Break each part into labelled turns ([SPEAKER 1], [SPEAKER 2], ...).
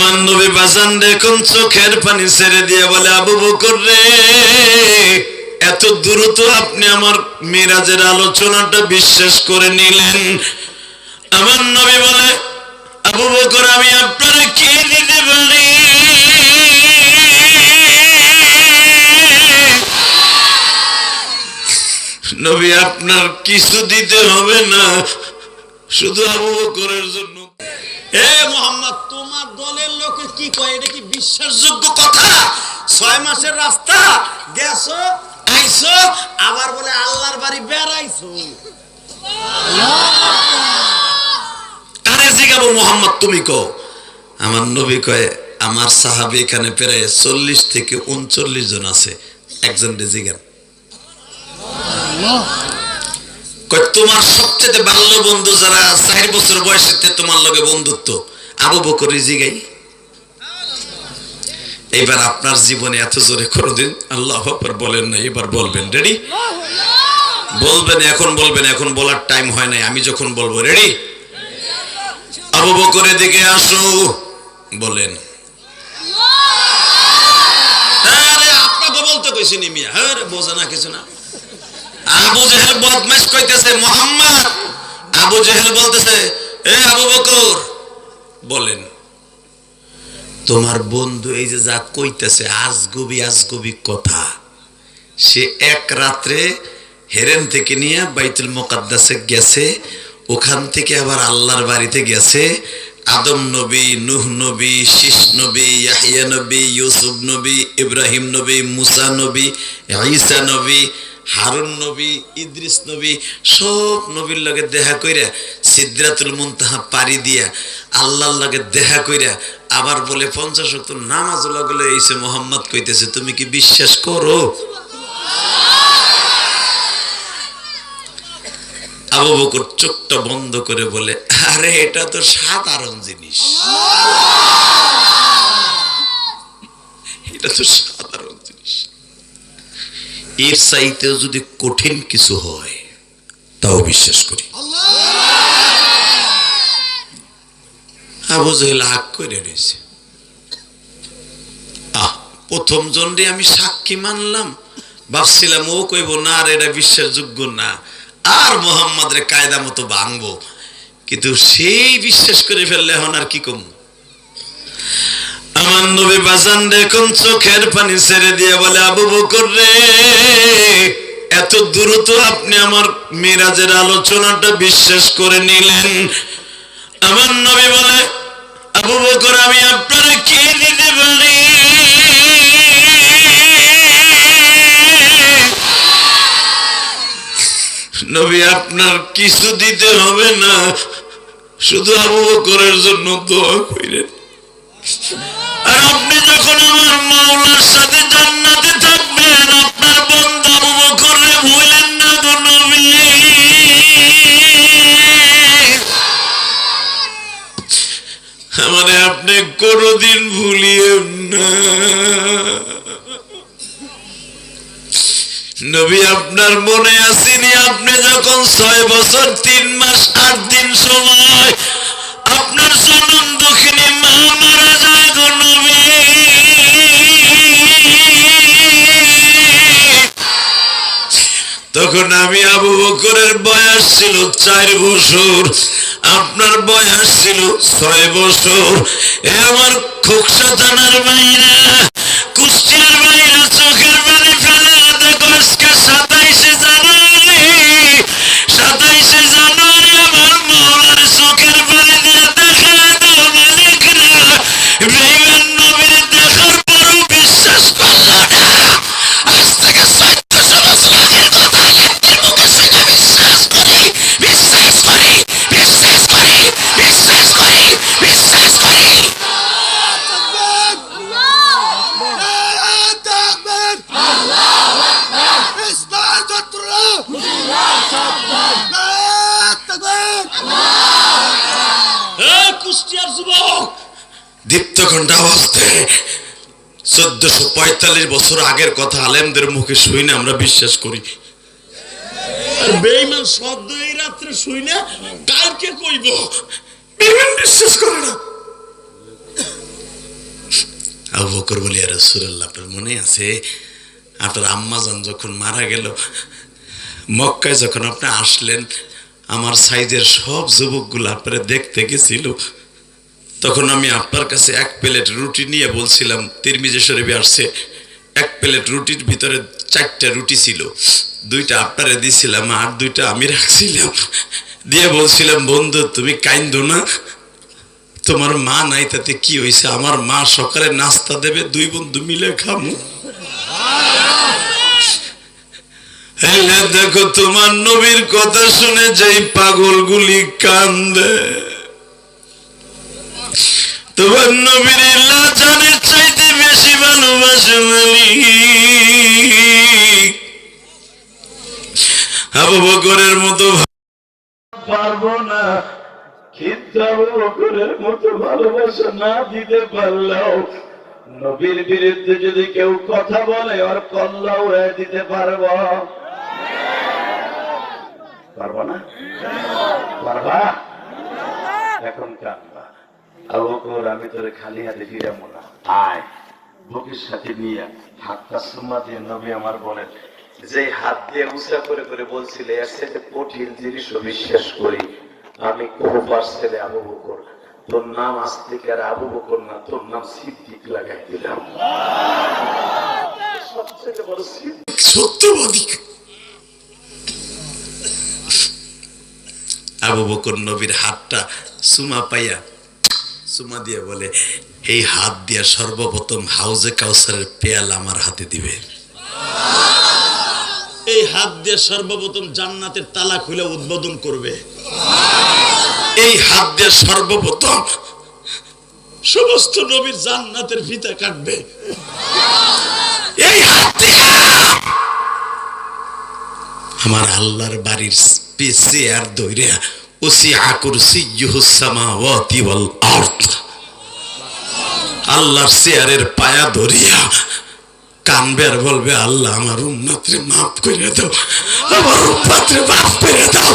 [SPEAKER 1] আমার নবী বাজান দেখুন চোখের পানি ছেড়ে দিয়ে বলে, আবু বকর রে, এত দ্রুত আপনি আমার মিরাজের আলোচনাটা বিশ্বাস করে নিলেন? আমার নবী বলে, আবু বকর আমি আপনারা কি দিতে পারি? নবী আপনার কিছু দিতে হবে না, শুধু আবু বকরের জন্য। হে মুহাম্মদ, তোমার দলের লোকে কি কয়? এটা কি বিশ্বাসযোগ্য কথা? 6 মাসের রাস্তা গেছো, আইছো, আবার বলে আল্লাহর বাড়ি বেড়াইছো। আরে জিগাবো মুহাম্মদ তুমি কও। আমার নবী কয়, আমার সাহাবী এখানে প্রায় 40 থেকে 39 জন আছে, একজন জিগান। তোমার সবচেয়ে বাল্য বন্ধু যারা 4 বছর বয়সে তোমার লগে বন্ধুত্ব, আবু বকর জিগাই। এবার আপনার জীবনে এত জোরে কোনদিন আল্লাহু আকবার বলেন না, এবার বলবেন। রেডি? বলবেন, এখন বলবেন, এখন বলার টাইম হয় নাই, আমি যখন বলবো। রেডি? আবু বকরের দিকে আসো, বলেন। আরে আপনাকে বলতে কইছি নি মিয়া, আরে বোঝা না কিছু না। আবু জেহেল বদমাশ কইতেছে, মুহাম্মদ। আবু জেহেল বলতেছে, এ আবু বকর বলেন, তোমার বন্ধু এই যে যা কইতেছে আজগুবি আজগুবি কথা, সে এক রাত্রে হেরেন থেকে নিয়ে বাইতুল মুকাদ্দাসে গেছে, ওখান থেকে আবার আল্লাহর বাড়িতে গেছে। আদম নবী, নূহ নবী, শীষ নবী, ইয়াহইয়া নবী, ইউসুফ নবী, ইব্রাহিম নবী, মুসা নবী, ঈসা নবী, হারুন নবী, ইদ্রিস নবী, সব নবীর লগে দেখা কইরা সিদরাতুল মুনতাহা পাড়ি দিয়া আল্লাহর লগে দেখা কইরা আবার বলে 50 ওয়াক্ত নামাজ লাগলে এইসে মুহাম্মদ কইতেছে, তুমি কি বিশ্বাস করো? আবু বকর চোখটা বন্ধ করে বলে, আরে এটা তো সাধারণ জিনিস, এটা তো সাধারণ জিনিস, এর চাইতেও যদি কঠিন কিছু হয় তাও বিশ্বাস করি। আবু জেহেল হাক করে রয়েছে। প্রথম জনরে আমি সাক্ষী মানলাম, ভাবছিলাম ও কইব না আর এটা বিশ্বাসযোগ্য না, আর মুহাম্মদ রে কায়দা মতো ভাঙবো, কিন্তু সেই বিশ্বাস করে ফেললে এখন আর কি কম। আমার নবী বাজান দেখুন চোখের পানি ছেড়ে দিয়ে বলে, আবু বকর রে, এত দ্রুত আপনি আমার মিরাজের আলোচনাটা বিশ্বাস করে নিলেন? আমার নবী বলে, আবু বকর আমি আপনারা কি দিতে পারি? নবী আপনার কিছু দিতে হবে না, শুধু আবু বকরের জন্য দোয়া করেন। আর আপনি যখন আমার মাওলার সাথে জান্নাতে থাকবেন, আপনার বন্ধু আবু বকরকে ভুলেন না গো নবী। আমারে আপনি কোনদিন ভুলিয়েন না। নবী আপনার মনে আসেনি, আপনি যখন 6 বছর 3 মাস 8 দিন সময় আপনার সনম দক্ষিণী মা মারা যায় গো নবী। তখন আমি আবু বকরের বয়স ছিল 4 বছর, আপনার বয়স ছিল 6 বছর। এ আমার খোকসা থানার বাইরা, কুষ্টিয়ার বাইরা চোখের পানি ফেলে দেখো, আজকে 27শে জানুয়ারি, 27শে জানুয়ারি আমার মাওলার চোখের পানি দিয়ে দেখা দাও মালিকরা। বেঈমান নবীর দেখার পরও বিশ্বাস করলা না, আজ থেকে 1400 বছর আগের কথা একটি মুখে সেটা বিশ্বাস করে, বিশ্বাস করে, বিশ্বাস করে, বিশ্বাস করে, বিশ্বাস করে। কুষ্টিয়ার যুবক দীপ্ত ঘন্টা আওয়াজে 1445 বছর আগের কথা আলেমদের মুখে শুই না আমরা বিশ্বাস করি, আর বেঈমান শব্দ এই রাত্রে শুই না কালকে কইব, বেঈমান বিশ্বাস করে না। আবু বকর বলি, ইয়া রাসূলুল্লাহ, আপনার মনে আছে আপনার আম্মাজান যখন মারা গেল, মক্কায় যখন আপনি আসলেন, আমার সাইজের সব যুবকগুলো আপনারা দেখতে গেছিল, তখন আমি আপনার কাছে এক প্লেট রুটি নিয়ে বলছিলাম, তিরমিজি শরীফে আসছে, এক প্লেট রুটির ভিতরে 4টা রুটি ছিল, 2টা আপনারে দিছিলাম আর 2টা আমি রাখছিলাম, দিয়ে বলছিলাম, বন্ধু তুমি কাইন্দো না, তোমার মা নাই তাতে কি হয়েছে, আমার মা সকালে নাস্তা দেবে, 2 বন্ধু মিলে খামু। দেখো তোমার নবীর কথা শুনে যেই পাগলগুলি কান্দে, তোমার নবীর লাজানের চাইতে বেশি ভালোবাসে মালিক। আবু বকরের মতো পারবো না, কিন্তু আবু বকরের মতো ভালোবাসা না দিতে পারলেও নবীর বিরুদ্ধে যদি কেউ কথা বলে ওর কল্লা উড়াই দিতে পারবো। পারবো না? পারবা? এখন কাঁদবা। আবু বকর, আমি তোরে খালি হাতে ফিরাবো না, আয়। বুকের সাথে নিয়ে হাতটা সুম্মা দিয়ে নবী আমার বলেন, যে হাত দিয়ে উঁচা করে করে বলছিলে এর সাথে কঠিন জিনিসও বিশ্বাস করি, আমি কোফার ছেলে আবু বকর, তোর নাম আজ থেকে আর আবু বকর না, তোর নাম সিদ্দিক লাগাই দিলাম। সবচেয়ে বড় সিদ্দিক, সত্যবাদী। আবু বকর নবীর হাতটা সুমা পাইয়া সুমা দিয়ে বলে, এই হাত দিয়া সর্বপ্রথম হাউজে কাউসারের পেয়াল আমার হাতে দিবে, এই হাত দিয়ে সর্বপ্রথম জান্নাতের তালা খুলে উদ্বোধন করবে, এই হাত দিয়ে সর্বপ্রথম সমস্ত নবীর জান্নাতের ফিতা কাটবে, এই হাত দিয়া আমার আল্লাহর বাড়ির চেয়ার ধরে ওসিআ কুরসিয়্যুহুস সামাওয়াতি ওয়াল আরদ, আল্লাহর চেয়ারের পায়া ধরিয়া কানবে আর বলবে, আল্লাহ আমার উম্মতরে মাফ করে দাও, আমার উম্মতরে মাফ করে দাও,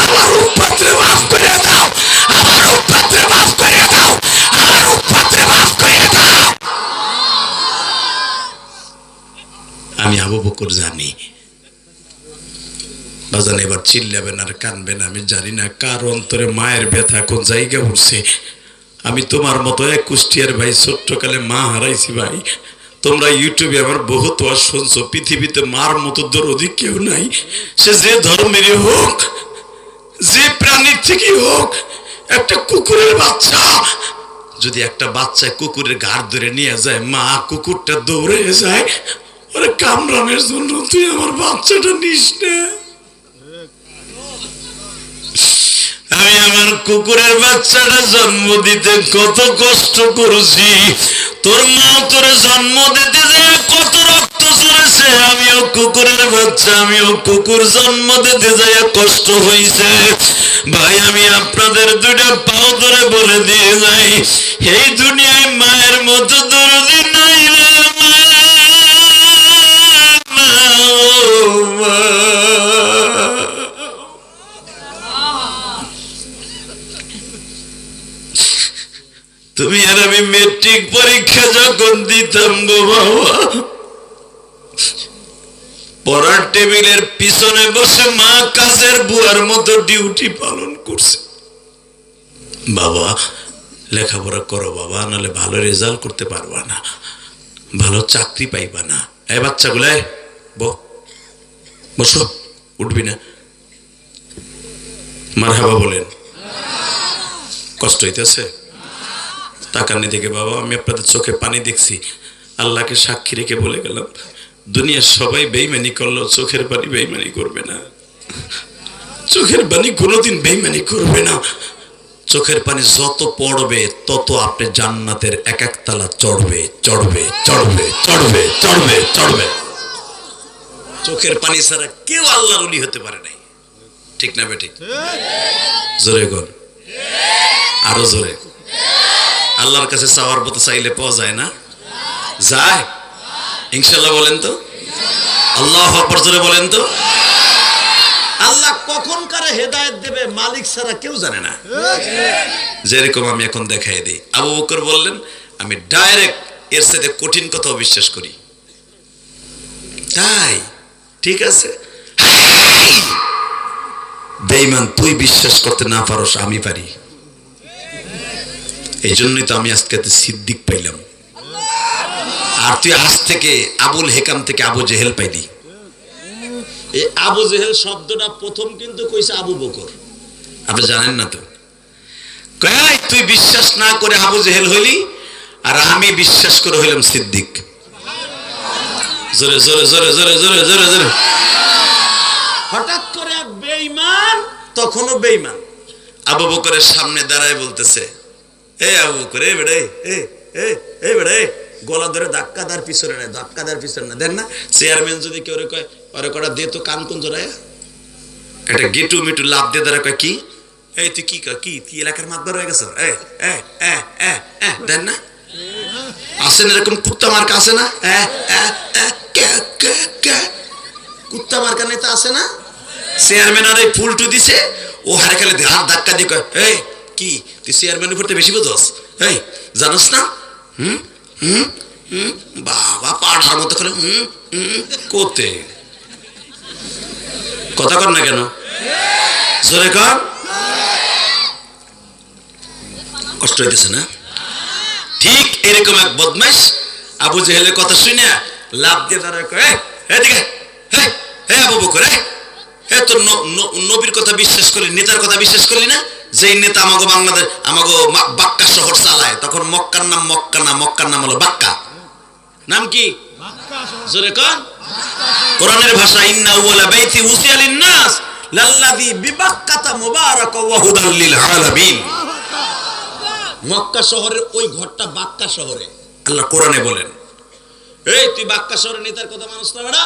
[SPEAKER 1] আমার উম্মতরে মাফ করে দাও, আমার উম্মতরে মাফ করে দাও, আমার উম্মতরে মাফ করে দাও। আমি আবু বকর জানি বাজান, এবার চিল্লাবেন আর কানবেন, আমি জানি না কার অন্তরে মায়ের ব্যথা কোন জায়গা উঠছে। আমি তোমার মতো এক কুষ্টিয়ার ভাই, ছোট্টকালে মা হারাইছি ভাই। তোমরা ইউটিউবে আমার বহুত ওয়াজ শুনছো, পৃথিবীতে মার মতো দরদি কেউ নাই, সে যে ধর্মেরই হোক, যে প্রাণীর থেকে হোক। একটা কুকুরের বাচ্চা যদি একটা বাচ্চা কুকুরের ঘাড় ধরে নিয়ে যায়, মা কুকুরটা দৌড়ে যায় ওরে কামড়ানোর জন্য, তুই আমার বাচ্চাটা নিস না। আমি আমার কুকুরের বাচ্চাটা জন্ম দিতে কত কষ্ট করেছি, তোর মা তোরে জন্ম দিতে যায় কত রক্ত ঝরেছে, আমিও কুকুরের বাচ্চা, আমিও কুকুর জন্ম দিতে যায় কষ্ট হয়েছে। ভাই আমি আপনাদের 2টা পাও ধরে বলে দিয়ে যাই, এই দুনিয়ায় মায়ের মতো দরদি নাই রে মা। তুমি আর আমি মেট্রিক পরীক্ষা যখন দিতাম গো বাবা, পড়ার টেবিলের পিছনে বসে মা কাজের বুয়ার মতো ডিউটি পালন করছে। বাবা লেখাপড়া করো বাবা, নাহলে ভালো রেজাল্ট করতে পারবা না, ভালো চাকরি পাইবা না। এই বাচ্চাগুলাই বসো, উঠবি না, মারহাবা বলেন। কষ্ট হইতেছে? তাকানি দেখে বাবা, আমি আপনাদের চোখে পানি দেখছি, আল্লাহকে সাক্ষী রেখে বলে গেলাম, দুনিয়ার সবাই বেইমানি করলো, চোখের পানি বেইমানি করবে না, চোখের পানি কোনোদিন বেইমানি করবে না। চোখের পানি যত পড়বে তত আপনি জান্নাতের এক এক তালা চড়বে চড়বে চড়বে চড়বে চড়বে চড়বে। চোখের পানি ছাড়া কেউ আল্লাহর ওলি হতে পারে নাই, ঠিক না বেঠিক? জোরে গল, আরো জোরে। আল্লাহর কাছে চাওয়ার মতো চাইলে পাওয়া যায় না? যায় ইনশাল্লাহ বলেন তো, আল্লাহু আকবার জোরে বলেন তো। আল্লাহ কখন কারে হেদায়েত দেবে মালিক ছাড়া কেউ জানে না। যেরকম আমি এখন দেখাই দিই, আবু বকর বললেন আমি ডাইরেক্ট এর সাথে কঠিন কথাও বিশ্বাস করি। তাই ঠিক আছে, বেঈমান তুই বিশ্বাস করতে না পারোস, আমি পারি। এই জন্যই তো আমি আজকে সিদ্দিক পাইলাম, আর তুই আজ থেকে আবুল হেকাম থেকে আবু জেহেল পাইলি। এই আবু জেহেল শব্দটা প্রথম কিন্তু কইছে আবু বকর, আপনি জানেন না তো। কয় তুই বিশ্বাস না করে আবু জেহেল হইলি, আর আমি বিশ্বাস করে হইলাম সিদ্দিক। জোরে জোরে জোরে জোরে জোরে জোরে জোরে। হঠাৎ করে বেঈমান, তখনও বেঈমান আবু বকরের সামনে দাঁড়ায় বলতেছে, এ আবু বকর, এ বেড়ে এ বেড়ে, গলা ধরে ধাক্কা দার পিছনে না, ধাক্কা দার পিছনে না। দেন না চেয়ারম্যান যদি কেউ কয় ওরে কটা দে তো কান কোন জোড়ায়, একটা গেটু মিটু লাভ দিয়ে দাঁড়া, কয় কি এই তুই কি কি এলাকার মাতবার হয়ে গেছ, দেন না আসেন এরকম কুত্তা মার্কা আছে না, কুত্তা মার্কা নেতা আছে না। চেয়ারম্যান আর এই ফুলটু দিছে, ও হারে খেলে হাত ধাক্কা দিয়ে কয়, এই কি তুই চেয়ারম্যানের উপর বেশি বোঝস, এই জানোস না, বাবা পাড়ার মতো করে কোতে কথা কর না কেন, জোরে কর, কষ্ট হইতেছে না। ঠিক এরকম এক বদমাইশ আবু জেহেলের কথা শুনে লাভ দিয়ে দাঁড়ায় কয়, এদিকে আবু বকর, তোর নবীর কথা বিশ্বাস করলি, নেতার কথা বিশ্বাস করলি না, যেই নেতা আমাগো বাংলাদেশ আমাগো বাক্কা শহর চালায়, তখন মক্কার নাম মক্কা না, মক্কার নাম হলো বাক্কা। নাম কি? জোরে কর। কোরআনের ভাষা ইন্না আউওয়ালা বাইতি উসিয়া লিন-নাস লাল্লাযী বিবাক্কাতা মুবারাকাও ওয়া হুদাল লিল আলামিন। মক্কা শহরের ওই ঘরটা বাক্কা শহরে, আল্লাহ কোরআনে বলেন, এই তুই বাক্কা শহরের নেতার কথা মানুষ না বেটা,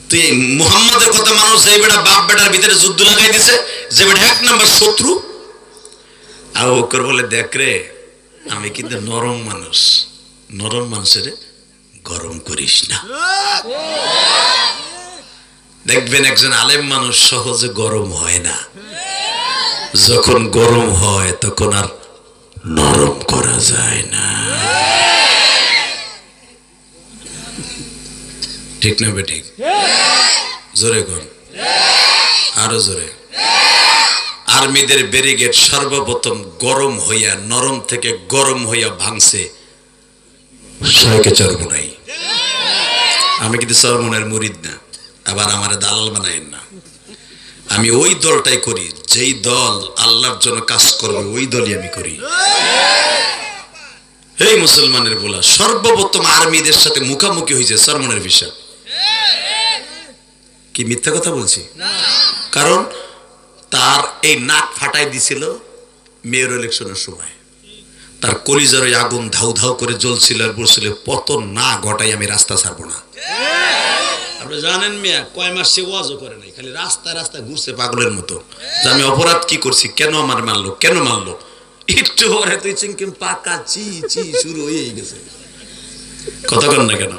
[SPEAKER 1] তুই মুহাম্মাদের কথা মানুষ, যে বেটা বাপ বেটার ভিতরে যুদ্ধ লাগাই দিছে, যে বেটা এক নাম্বার শত্রু। আবু বকর বলে, দেখ রে আমি কিন্তু নরম মানুষ, নরম মানুষের গরম করিস না। দেখবেন একজন আলেম মানুষ সহজে গরম হয় না, যখন গরম হয় তখন আর নরম করা যায় না। ঠিক না বেঠিক? জোরে কর, আরো জোরে। আর্মিদের ব্যারিকেড সর্বপ্রথম গরম হইয়া, নরম থেকে গরম হইয়া ভাঙছে শয়কে চরমোনাই। আমি কিন্তু চরমোনার মুরিদ না, আবার আমার দালাল বানাইন না। আমি ওই দলটাই করি, যেই দল আল্লাহর জন্য কাজ করবে ওই দলই আমি করি। এই মুসলমানের বলা সর্বপ্রথম আর্মিদের সাথে মুখামুখি হয়েছে চরমোনার বিষয়। কি মিথ্যা কথা বলছি? কারণ তার এই নাক ফাটাই দিছিল মেয়র ইলেকশনের সময়, তার কলিজার ওই আগুন ধাউ ধাউ করে জ্বলছিল, আর বলছিল পতন না ঘটাই আমি রাস্তা ছাড়বো না। আপনি জানেন মিয়া কয় মাস সে ওয়াজও করে নাই, খালি রাস্তায় রাস্তায় ঘুরছে পাগলের মতো, যে আমি অপরাধ কি করছি, কেন আমার মারলো, কেন মারলো। একটু পরে তুই চিংকিম পাকা চি চি শুরু হয়ে গেছে, কথা কর না কেন?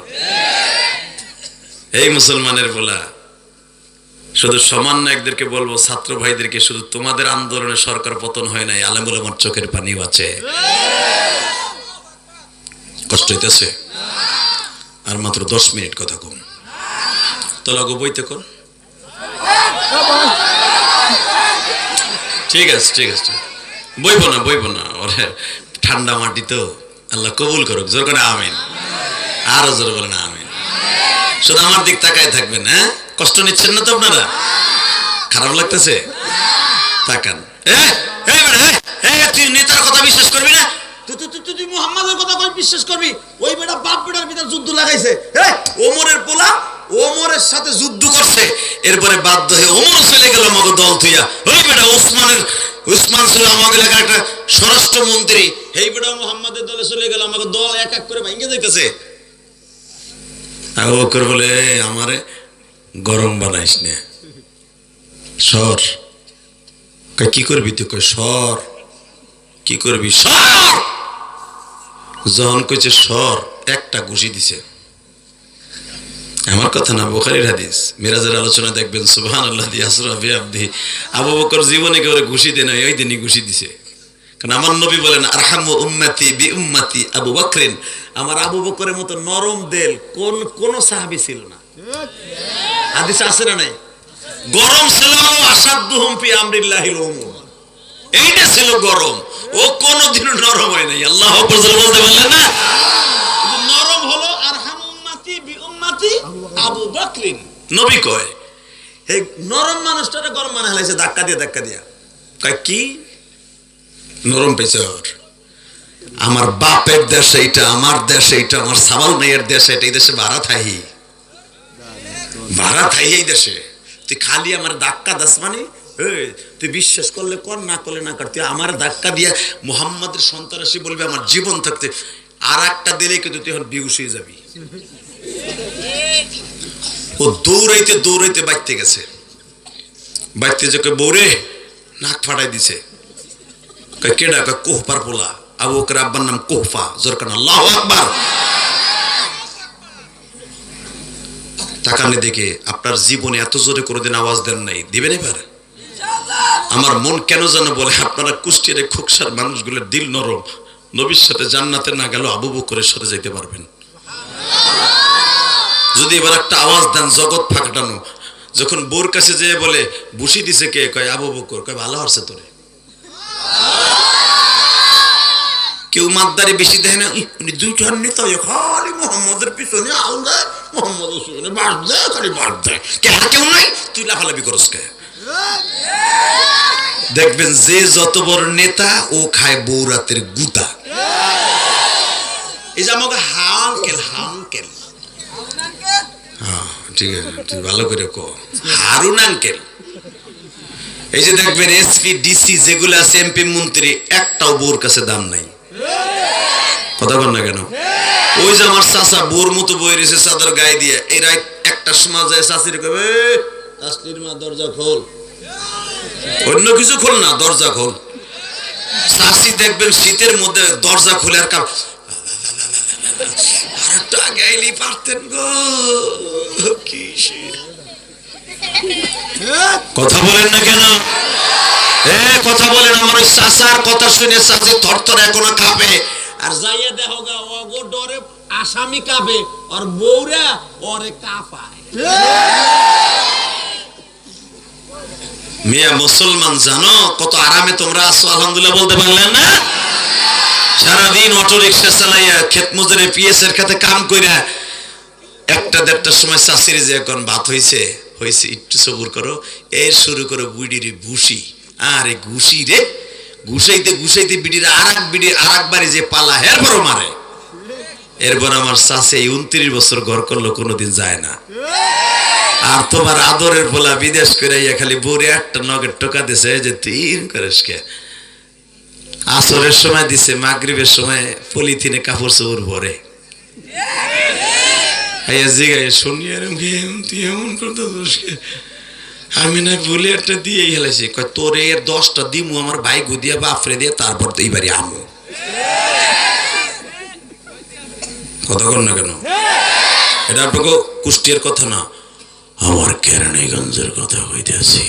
[SPEAKER 1] এই মুসলমানের বলা শুধু সমান নায়কদেরকে বলবো, ছাত্র ভাইদেরকে, শুধু তোমাদের আন্দোলনে সরকার পতন হয় নাই, আলেম ওলামার চোখের পানিও আছে। কষ্ট হইতেছে? আর মাত্র 10 মিনিট কথা কম, তোলাগো বইতে কর। ঠিক আছে ঠিক আছে, বইব না, ওরে ঠান্ডা মাটি তো, আল্লাহ কবুল করুক। জোর করে আমিন, আরো জোর বলেন আমিন। শুধু আমার দিক তাকায় থাকবেন, হ্যাঁ? কষ্ট নিচ্ছেন না তো আপনারা? খারাপ লাগতেছে? তাকান। তুই নেতার কথা বিশ্বাস করবি না, তুই মুহাম্মাদের কথা কই বিশ্বাস করবি? ওই বেটা বাপ বেটার ভিতর যুদ্ধ লাগাইছে, ওমরের পোলা ওমরের সাথে যুদ্ধ করছে, এরপরে বাধ্য হয়ে ওমর চলে গেল আমাকে দল থুইয়া। ওই বেটা উসমান ছিল আমাকে এলাকার একটা স্বরাষ্ট্রমন্ত্রী, এই বেটা মুহাম্মাদের দলে চলে গেল, আমাকে দল এক এক করে ভেঙে যাইতেছে। আবু বকর বলে, আমারে গরম বানাইস না, সর। কি করবি তুই? কই সর। কি করবি? সর। যখন কইছে সর, একটা ঘুষি দিছে। আমার কথা না, বুখারীর হাদিস, মিরাজের আলোচনা দেখবেন, সুবহানাল্লাযী আসরা বিআবদিহি। আবু বকর জীবনে কেউ ঘুষি দেয় না, ওই দিনই ঘুষি দিছে। কারণ আমার নবী বলেন আরহামু উম্মতি বি উম্মতি আবু বকরিন, আমার আবু বকরের মতো নরম দিল কোন সাহাবী ছিল না। হাদিসে আছে না নাই? গরম ছিল আসাদুহুম ফি আমরিল্লাহিল উমুর, এইটা ছিল গরম, ও কোনদিনও নরম হয় নাই। আল্লাহু আকবার বলতে পারলেন না? নরম হলো আরহামু উম্মতি বি উম্মতি আবু বকরিন। নবী কয় এই নরম মানুষটারে গরম মানে হালাইছে ধাক্কা দিয়া কয় কি নরম পেয়েছে ওর, আমার বাপের দেশ এইটা, আমার দেশ এইটা, আমার সাবাল মেয়ের দেশ এটা, এই দেশে ভাড়া থাই এই দেশে, তুই খালি আমার ধাক্কা দাস মানে তুই বিশ্বাস করলে কর, না করলে না কর, তুই আমার ধাক্কা দিয়ে মুহাম্মাদের সন্ত্রাসী বলবি আমার জীবন থাকতে, আর একটা দিলে কিন্তু তুই এখন বিহুশ হয়ে যাবি। ও দৌড়াইতে বাইতে গেছে, বাইতে যে বৌরে নাক ফাটাই দিছে। কেডা? কোহপার পোলা, আবু বকর আব্বার নাম কোহফা। জোরকান আল্লাহু আকবার। তাকানে দেখে আপনার জীবনে এত জোরে কোনোদিন আওয়াজ দেন নাই, দিবেন এবার? আমার মন কেন যেন বলে আপনারা কুষ্টিয়ার খোকসার মানুষগুলোর দিল নরম, নবীর সাথে জান্নাতে না গেল আবু বকরের সাথে যাইতে পারবেন। যদি এবার একটা আওয়াজ দেন জগৎ ফাঁকটানো, যখন বোর কাছে যেয়ে বলে বসি দিছে কে, কয় আবু বকর, কয় ভালো হচ্ছে তোরে। কেউ মাদ্দারি বেশি দেয় না, উনি দুইটার নেতা খালি মোহাম্মদের পিছনে আলাদা, মোহাম্মদের পিছনে বাস দেয়, খালি বাস দেয়, কেউ নাই, তুই লাফালাফি করস কে? দেখবেন যে যত বড় নেতা ও খায় বৌরাতের গুতা। এই যে আমাকে হাঙ্কেল, হ্যাঁ ঠিক আছে, তুই ভালো করে কো, হারুন আঙ্কেল। এই যে দেখবেন এসপি ডিসি যেগুলো আছে, এমপি মন্ত্রী, একটাও বউর কাছে দাম নাই। কথা বল না কেন? ওই যে আমার চাচা বোর মতো বই রয়েছে চাদর গায়ে দিয়ে, এরা একটা সময় যায় চাষির কবে চাষির মা দরজা খোল, অন্য কিছু খোল না, দরজা খোল। চাষি দেখবেন শীতের মধ্যে দরজা খুলে আর আরেকটা গাইলি পারতেন গো, কি কথা বলেন না কেন? কথা বলেন। আমার ওই চাচার কথা শুনে চাচি থরথর এখনো কাঁপে, আর যাইয়া দেখো গা ও ডরে আসামি কাঁপে, আর বউরা ওরে কাঁপায়। মিয়া মুসলমান জানো কত আরামে তোমরা আছো, আলহামদুলিল্লাহ বলতে পারলেন না? সারাদিন অটো রিক্সা চালাইয়া ক্ষেত মজুরে পিএস এর খাতে কাম কইরা একটা দেড়টার সময় চাষির যে এখন ভাত হয়েছে একটু সবুর করো, এর শুরু করো বুড়ির ভুসি। আরে ঘুষি রে, ঘুষাইতে বিড়ির আর বাড়ি যে পালা এরপরও মারে। এরপর আমার চাষে 29 বছর ঘর করলো, কোনোদিন যায় না। আর তোমার আদরের বলা বিদেশ করে খালি বউরে একটা নগের টোকা দিছে যে তিন করিস কে। আসরের সময় দিছে, মাগরিবের সময় পলিথিনে কাপড় চোপড় ভরে শুনি এমন করতে, আমি না বলে একটা দিয়ে হেলাইছি, তোর এর 10টা দিমু আমার ভাই গুদিয়া বাফরে দিয়ে, তারপর তো এইবারই আমু। কথা কর না কেন? এটা আপনাকে কুষ্টিয়ার কথা না, আমার কেরানীগঞ্জের কথা হইতেছি।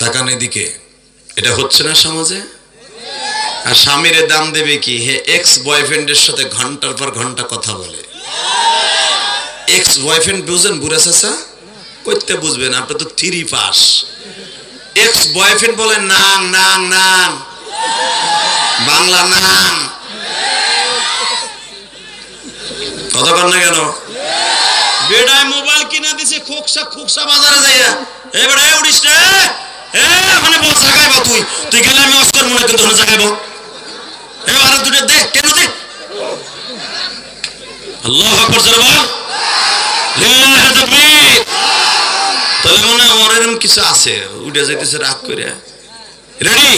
[SPEAKER 1] তাকান এদিকে, এটা হচ্ছে না সমাজে? আর স্বামীর দাম দেবে কি? হে এক্স বয়ফ্রেন্ডের সাথে ঘন্টার পর ঘন্টা কথা বলে। এক্স বয়ফ্রেন্ড বুঝেন? বুড়া চাচা করতে বুঝবেন, আপনি তো 3 পাস। এক্স বয়ফ্রেন্ড বলে নাং নাং নাং, বাংলা নাং। কথা বল না কেন? বেড়ায় মোবাইল কিনা দিছে, খোকসা বাজারে যাইয়া, এ বেড়ায় উড়িস রে, মানে বল জাগাইব, তুই গেলে আমি অস্কর মনে কিন্তু জাগাইব, এবার দুটো দে, কেন দে? আল্লাহু আকবার জোরে বল। তাহলে মনে হয় আমার এরকম কিছু আছে, উঠে যাইতেছে রাগ করে। রেডি?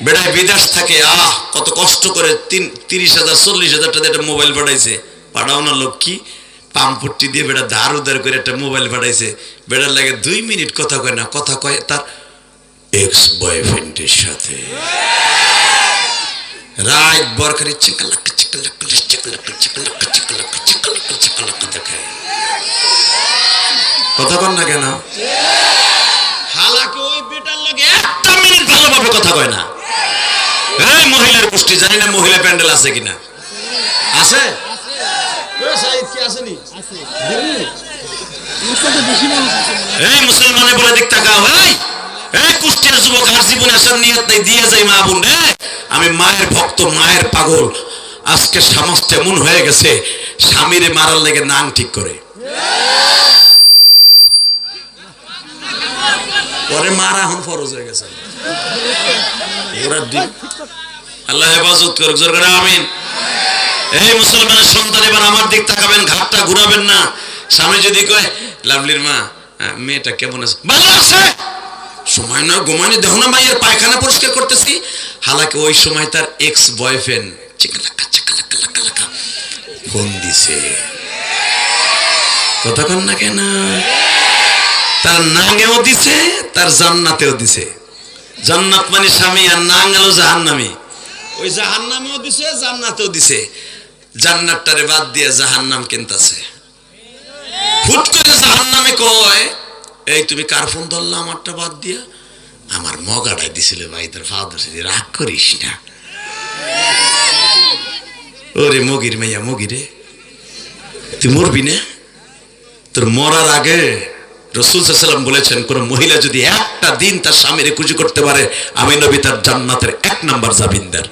[SPEAKER 1] বেড়ায় বিদেশ থাকে, কত কষ্ট করে 30,000 40,000 টাকা একটা মোবাইল পাঠাইছে, পাঠাও না লক্ষ্মী, পাম্পট্টি দিয়ে বেড়া ধার উধার করে একটা মোবাইল পাঠাইছে। বেড়ার লাগে 2 মিনিট কথা কয় না, কথা কয় তার এক্স বয়ফ্রেন্ডের সাথে। রাত বর করে চিকালাক দেখায়। কথা কন না কেন? হালাকি ওই বেটার লাগে বাপে কথা কয় না। এই মহিলার গোষ্ঠী, জানি না মহিলা প্যান্ডেল আছে কিনা। আছে? এই মুসলমানের বলে দিক তাকাও। এই কুষ্টিয়ার যুবক, আর জীবনে আসার নিয়ত নেই, দিয়ে যাই মা বোন। আমি মায়ের ভক্ত, মায়ের পাগল। আজকে সমাজ এমন হয়ে গেছে, স্বামীরে মারার লেগে নাম ঠিক করে, পরে মারা এখন ফরজ হয়ে গেছে। আল্লাহ হেফাজত করুক, জোর করে আমিন। এই মুসলমানের সন্তান, এবার আমার দিক তাকাবেন, ঘাটটা ঘুরাবেন না। স্বামী যদি কয়, লাভলির মা মেয়েটা কেমন আছে, ভালো আছে, সময় না ঘুমায়নি, দেখো না মায়ের পায়খানা পরিষ্কার করতেছি। হালাকি ওই সময় তার এক্স বয়ফ্রেন্ড চিকালাকা চিকালাকা লাকা লাকা ফোন দিছে, কথা কন না কেন? তার নাঙেও দিছে, তার জান্নাতেও দিছে। জান্নাত মানে স্বামী, আর নাং গেল জাহান্নামী। ওই জাহান্নামেও দিছে, জান্নাতেও দিছে। জান্নাতটারে বাদ দিয়ে জাহান্নাম কিনতাছে। হুট করে জাহান্নামে কয়, এই তুমি কার ফোন ধরলা আমারটা বাদ দিয়া? আমার মগাটাই দিছিল ভাই, তোর ফাদার সাথে রাগ করিস না। ওরে মগির মাইয়া, মগিরে তুই মরবি না? তোর মরার আগে রাসূল সাল্লাল্লাহু আলাইহি ওয়াসাল্লাম বলেছেন, কোন মহিলা যদি একটা দিন তার স্বামীরে খুশি করতে পারে, আমি নবী তার জান্নাতের 1 নাম্বার জামিনদার।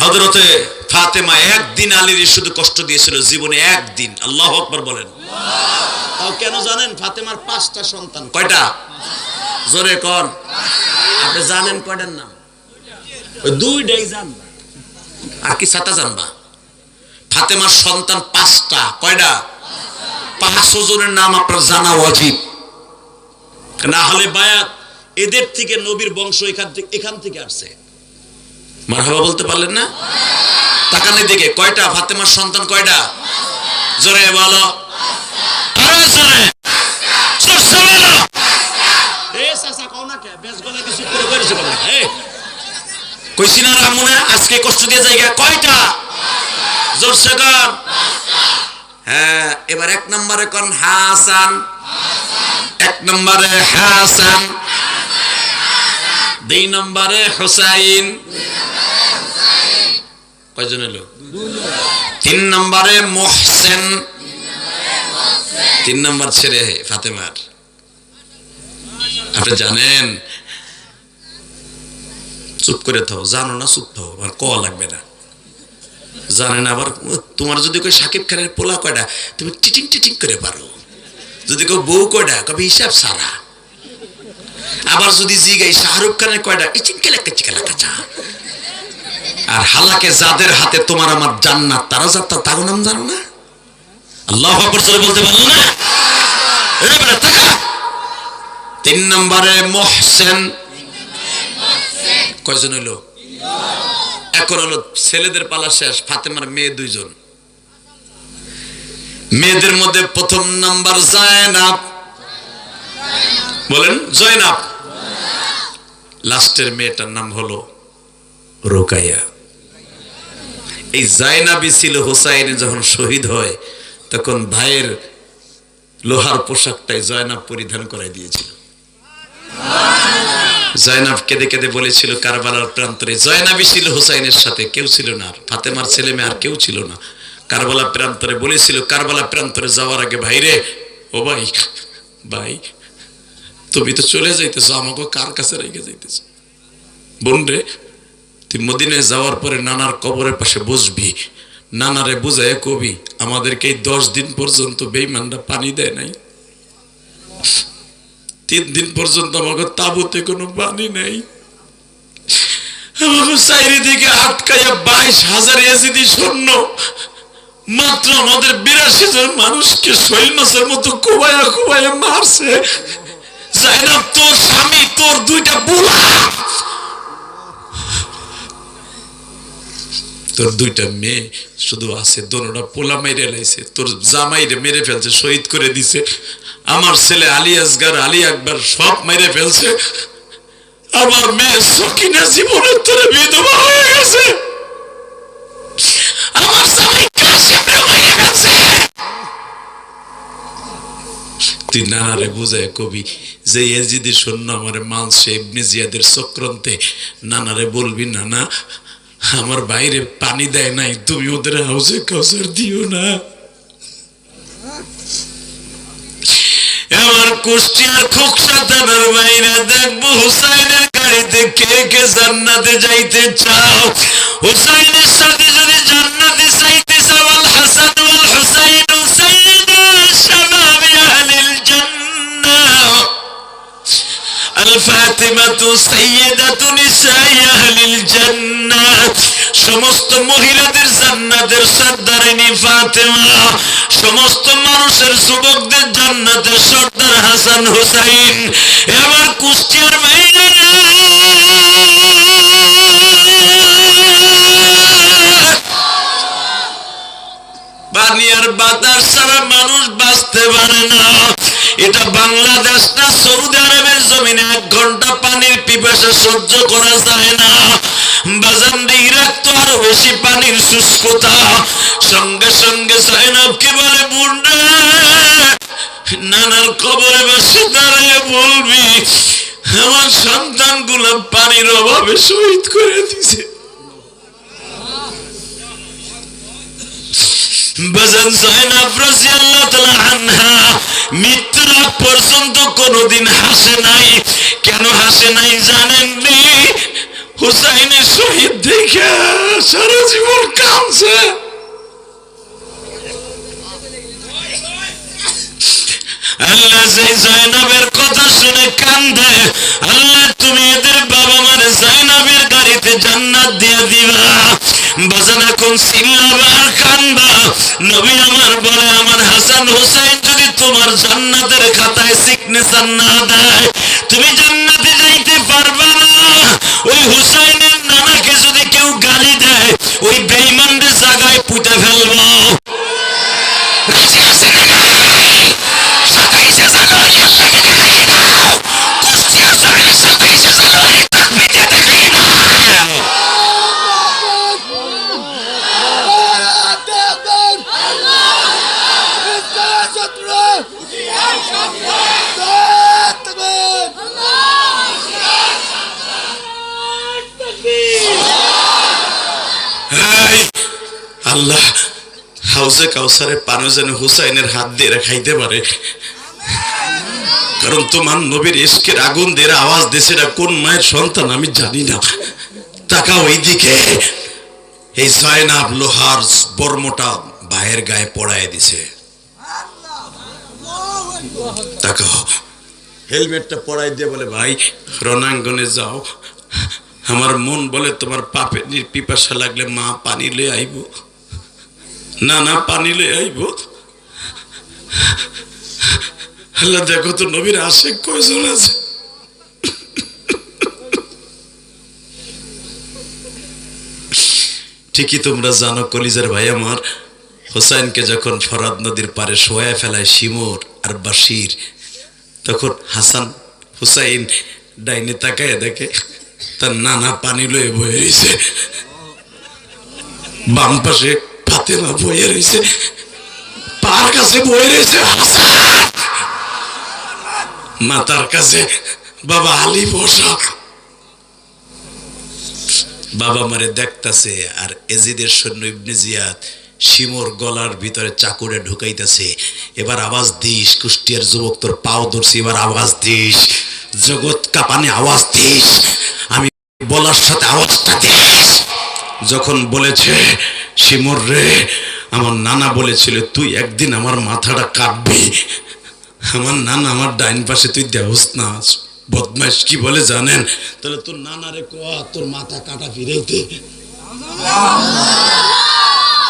[SPEAKER 1] হযরতে ফাতেমা একদিন আলীর শুধু কষ্ট দিয়েছিল, জীবনে একদিন। আল্লাহু আকবার বলেন। তাও কেন জানেন? ফাতেমার 5টা সন্তান। কয়টা? জোরে কোন। আপনি জানেন কয়টার নাম? ওই 2টাই জানবা, আর কি 7টা জানবা? ফাতেমার সন্তান 5টা। কয়টা? 5 জনের নাম আপনার জানা ওয়াজিব, না হলে বায়াত। এদের থেকে নবীর বংশ এখান থেকে আসছে। মারহাবা বলতে পারলেন না? তাকানের দিকে, কয়টা? ফাতেমার সন্তান কয়টা? জোরে বলো, আরো জোরে। কইছি না রামুনা, আজকে কষ্ট দিয়ে জায়গা কয়টা? জোরসে কর। হ্যাঁ, এবার 1 নম্বরে কোন? হাসান। 1 নম্বরে হাসান, 2 নম্বরে হুসাইন। কয়জন এলো? 3 নম্বরে মুহসিন। 3 নম্বর ছেলে ফাতেমার। আপনি জানেন? চুপ করে থাও, জানো না, চুপ থাও, আর কওয়া লাগবে না। জানেন? আবার তোমার যদি কই শাকিব খানের পোলা কয়টা, তুমি টিটিং টিটিং করে পারো। যদি কেউ বউ কয়টা, কবে হিসাব সারা। আবার যদি জিগাই শাহরুখ খানের কয়টা, চিকেলাকা। আর হালাকে যাদের হাতে তোমার আমার জান্নাত, তারা যাত্রা, তার নাম জানো না? আল্লাহু আকবার জোরে বলতে পারলো না? এবারে তাকা। 3 নম্বরে মুহসিন। কয়জন হলো? এখন হলো ছেলেদের পালা শেষ। ফাতেমার মেয়ে 2 জন। মেয়েদের মধ্যে 1 নাম্বার জায়নাব। বলেন জয়নাব। লাস্টের মেয়েটার নাম হলো রোকাইয়া। এই জায়নাবই ছিল হুসাইন যখন শহীদ হয়, তখন ভাইয়ের লোহার পোশাকটাই জয়নাব পরিধান করাই দিয়েছিল। জয়নাব কেঁদে কেঁদে বলেছিল কারবালার প্রান্তরে, জয়নাবই ছিল হুসাইনের সাথে, কেউ ছিল না। ফাতেমার ছেলে মেয়ে আর কেউ ছিল না। কারবালা প্রান্তরে বলেছিল, কারবালা প্রান্তরে যাওয়ার আগে, ভাইরে, ও ভাই, ভাই তুমি তো চলে যাইতেছো, আমাকে কার কাছে রেখে যাইতেছো? বোন রে, তুই মদিনায় যাওয়ার পরে নানার কবরের পাশে বসবি, নানারে বুঝায় কবি, আমাদেরকে এই 10 দিন পর্যন্ত বেঈমানরা পানি দেয় নাই। 3 দিন পর্যন্ত আমাকে তাবুতে কোনো পানি নেই। আমাকে চারিদিকে আটকাইয়া 22,000 ইয়াজিদি সৈন্য, মাত্র আমাদের 82 জন মানুষকে শৈল মাছের মতো কোবায়া কোবায়া মারছে। জাইনাব তোর স্বামী, তোর 2টা বুলা, তোর 2টা মেয়ে শুধু আছে, দোনোটা পোলা মাইরে লাইছে, তোর জামাইরে মেরে ফেলছে, শহীদ করে দিছে। আমার ছেলে আলী আসগার, আলী আকবর সব মেরে ফেলছে। আমার মেয়ে সকিনা জীবনের তোরে বিধবা হয়ে গেছে। আমার জামাই কাশিমরে মাইরে ফেলছে। তুই নানারে বুঝায় কবি যে এজিদের সৈন্য আমার মানছে ইবনে জিয়াদের চক্রান্তে নানারে বলবি নানা আমার বাইরে পানি দেয় নাই, তুমি ওদের হাউসে কাউসার দিও না। আমার কুষ্টিয়ার খোকসা থানার বাইরে দেখবো হুসাইনের গাড়িতে কে কে জান্নাতে যাইতে চাও। হুসাইনের সাথে যদি জান্নাতে যাইতে চাও, আল হাসান ওয়াল হুসাইন সাইয়্যিদু শাবাবি আহলিল জান্নাহ, আল ফাতিমাতু সাইয়্যিদাতু নিসাই আহলিল জান্নাহ। সমস্ত মহিলাদের জান্নাতের সর্দারিনী ফাতেমা, সমস্ত মানুষের যুবকদের জান্নাতের সর্দার হাসান হুসাইন। এবার কুষ্টিয়ার ভাইরা পানিয়ার বাতাস ছাড়া মানুষ বাঁচতে পারে না। এটা বাংলাদেশ না সৌদি আরবের জমিনে 1 ঘন্টা পানির পিপাসা সহ্য করা যায় না। বাজানরে ইরাক তো আরো বেশি পানির শুষ্কতা। সঙ্গে সঙ্গে জাইনাবকে বলে বুনরে নানার কবরে বসে দাঁড়িয়ে বলবি আমার সন্তানগুলো পানির অভাবে শহীদ করে দিছে। বাজান জাইনাব রাদিয়াল্লাহু তাআলা আনহা মৃত্যুর আগ পর্যন্ত কোনোদিন হাসে নাই। কেন হাসে নাই জানেন নি? হুসাইনের শহীদ দেখে সারা জীবন কাঁদছে। আল্লাহ সেই জাইনাবের কথা শুনে কান্দে, আল্লাহ তুমি এদের বাবা মারে জাইনাবের গাড়িতে জান্নাত দিয়ে দিবা। বাজান এখন চিল্লাবা আর কান্দবা। নবী আমার বলে আমার হাসান হুসাইন যদি তোমার জান্নাতের খাতায় সিগনেচার না দেয় তুমি জান্নাতে যাইতে পারবা না। ওই হুসাইনের নানাকে যদি কেউ গালি দেয় ওই বেঈমানদের জায়গায় পুঁতে ফেলবো। আল্লাহ হাউজে কাউসারের পানি যেন হুসাইনের হাত দিয়ে খাইতে পারে, কারণ তোমার নবীর ইশকের আগুন দিয়ে আওয়াজ দিছে এটা কোন মায়ের সন্তান আমি জানি না। তাকা ওইদিকে এই জাইনাব লোহার বর্মটা ভাইয়ের গায়ে পড়ায় দিছে। তাকাও হেলমেটটা পড়াই দিয়ে বলে ভাই রণাঙ্গনে যাও, আমার মন বলে তোমার পাপের পিপাসা লাগলে মা পানি লয়ে আইব, না না পানি লয়ে আইব। আল্লাহ দেখো তো নবীর আশিক কয়জন আছে। ঠিকই তোমরা জানো কলিজার ভাই আমার হোসাইনকে যখন ফরাদ নদীর পারে শোয়া ফেলায় শিমুর আর বাশির, তখন হাসান হুসাইন ডাইনে তাকায় দেখে তার নানা পানি লয়ে বয়ে রয়েছে, বাম পাশে ফাতেমা বয়ে রয়েছে, পার কাছে বয়ে রয়েছে হাসান, মাতার কাছে বাবা আলী বসা। বাবা মারে দেখতাছে আর এজিদের সৈন্য ইবনে জিয়াদ শিমুর গলার ভিতরে চাকুরে ঢুকাইতেছে। এবার আওয়াজ দিস, কুষ্টিয়ার যুবক তোর পাও ধরছি, এবার আওয়াজ দিস, জগৎ কাঁপানে আওয়াজ দিস, আমি বলার সাথে আওয়াজটা দিস। যখন বলেছে শিমুর রে আমার নানা বলেছিল তুই একদিন আমার মাথাটা কাটবি, আমার নানা আমার ডাইন পাশে তুই দেহস না। বদমাইশ কি বলে জানেন? তাহলে তোর নানারে কোয়া তোর মাথা কাটা ফিরাইতে।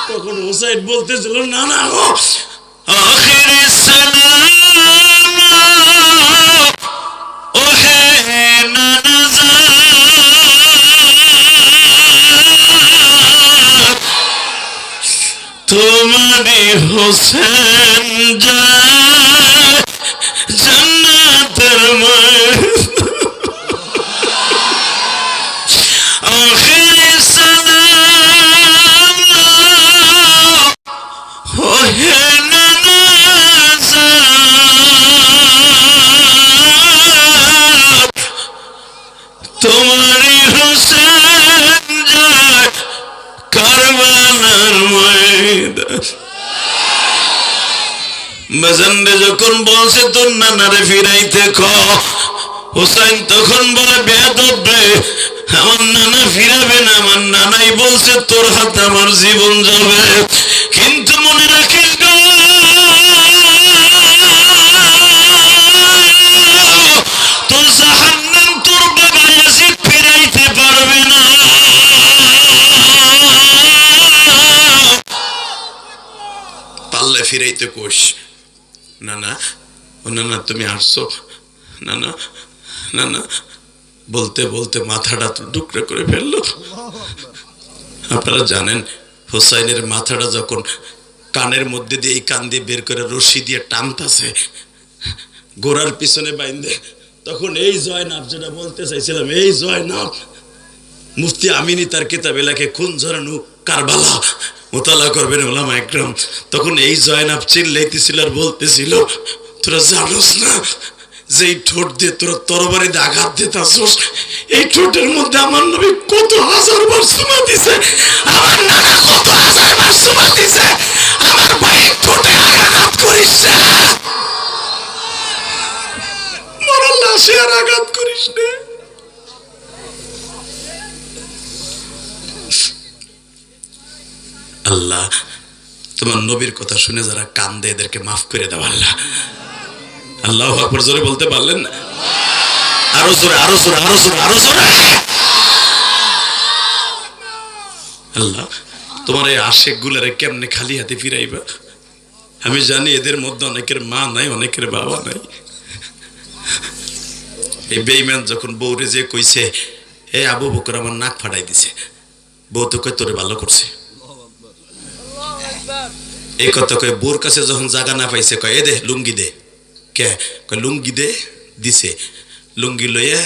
[SPEAKER 1] তখন হুসাইন বলতেছিল নানা গো আখিরে সালাম ও হে নানা তোমারি হোসেন যায় জান্নাতের আখিরে সালাম ও হে নানা যায় বাজানরে যখন বলছে তোর নানারে ফিরাইতে ক, হুসাইন তখন বলে বেয়াদব রে, আমার নানা ফিরাবে না, আমার নানাই বলছে তোর হাতে আমার জীবন যাবে। কিন্তু মনে রাখিস গো, তোর জাহান্নাম তোর বাবা ইয়াজিদ ফিরাইতে পারবে না। পারলে ফিরাইতে কোষ। নানা, ও নানা তুমি আসছো, নানা নানা বলতে বলতে মাথাটা টুকরা করে ফেললো। আপনারা জানেন হুসাইনের মাথাটা যখন কানের মধ্যে দিয়ে এই কান দিয়ে বের করে রশি দিয়ে টানতেছে গোড়ার পিছনে বাইন্ধে, তখন এই জয়নাব যেটা বলতে চাইছিলাম, এই জয়নাব মুফতি আমিনী তার কিতাবে লেখে খুন ঝরানো কারবালা মোতালা করবেন ওলামা একরাম। তখন এই জয়নাব চিল্লাইতেছিল আর বলতেছিল, তোরা জানোস না যে এই ঠোঁট দিয়ে তোরা তরবারি দিয়ে আঘাত দিতাছস, এই ঠোঁটের মধ্যে আমার নবী কত হাজার বার চুমা দিছে, আমার নানা কত হাজার বার চুমা দিছে, আমার ভাইয়ের ঠোঁটে আর আঘাত করিস না, মরার লাশে আর আঘাত করিস না। আল্লাহ তোমার নবীর কথা শুনে যারা কান্দে এদেরকে মাফ করে দাও আল্লাহ। আল্লাহু আকবার জোরে বলতে পারলেন না? আরো জোরে, আরো জোরে, আরো জোরে, আরো জোরে। আল্লাহ তোমার এই আশেক গুলারে কেমনে খালি হাতে ফিরাইবা? আমি জানি এদের মধ্যে অনেকের মা নাই, অনেকের বাবা নাই। এই বেঈমান যখন বউরে যে কইছে এ আবু বকর আমার নাক ফাটাই দিছে, বউ তো কই তোরে ভালো করছে, এই কথা কয়ে বোর কাছে যখন জায়গা না পাইছে কয় এ দে লুঙ্গি দে, কে কয় লুঙ্গি দে, দিছে লুঙ্গি লইয়া